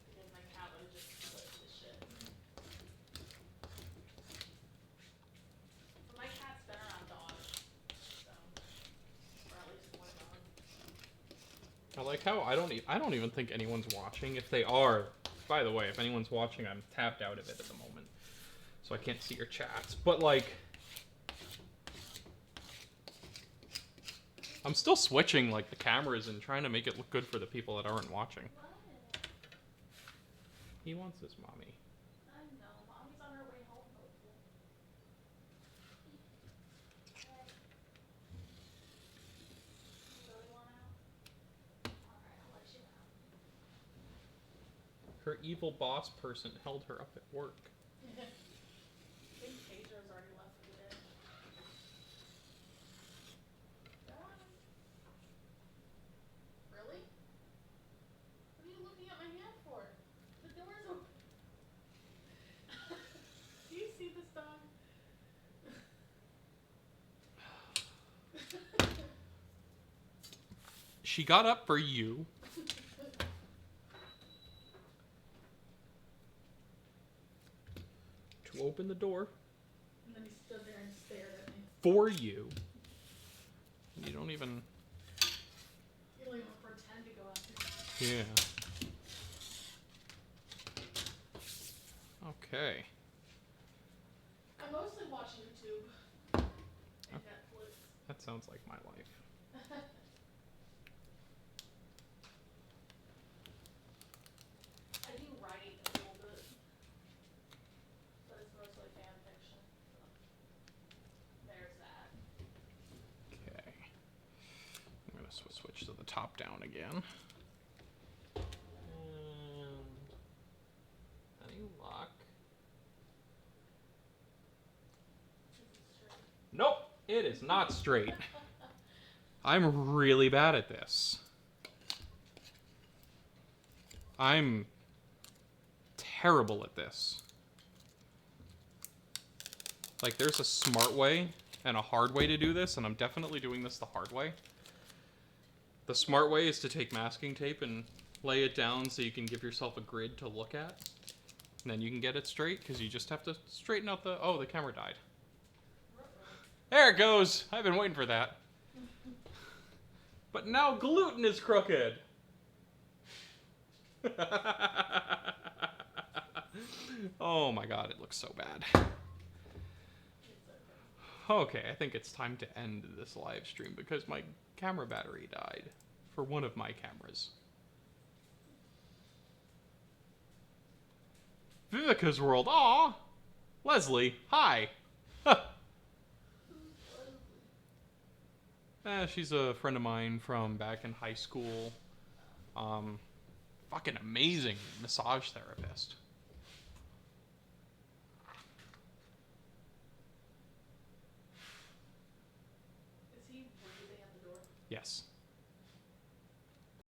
Because my cat would have just flipped the shit. But my cat's been around dogs, so. Or at least one dog. I like how I don't even think anyone's watching. If they are, by the way, if anyone's watching, I'm tapped out of it at the moment, so I can't see your chats. But like, I'm still switching like the cameras and trying to make it look good for the people that aren't watching. What? He wants his mommy. I know. Mommy's on her way home, hopefully. Hey. You really want out? Alright, I'll let you out. Her evil boss person held her up at work. I think Pedro's already left for the day. Really? What are you looking at my hand for? The door's open. Do you see this dog? She got up for you. To open the door. And then he stood there and stared at me. For you. You don't even... You don't even pretend to go after me. Yeah. Okay. I mostly watch YouTube and Netflix. That sounds like my life. I do write a little bit, but it's mostly fan fiction. So there's that. Okay. I'm gonna switch to the top down again. It is not straight. I'm really bad at this. I'm terrible at this. Like, there's a smart way and a hard way to do this, and I'm definitely doing this the hard way. The smart way is to take masking tape and lay it down so you can give yourself a grid to look at. And then you can get it straight, because you just have to straighten out the... Oh, the camera died. There it goes! I've been waiting for that. But now gluten is crooked! Oh my god, it looks so bad. Okay, I think it's time to end this live stream because my camera battery died for one of my cameras. Vivica's World, aw! Leslie, hi! She's a friend of mine from back in high school. Fucking amazing massage therapist. Is he breathing at the door? Yes.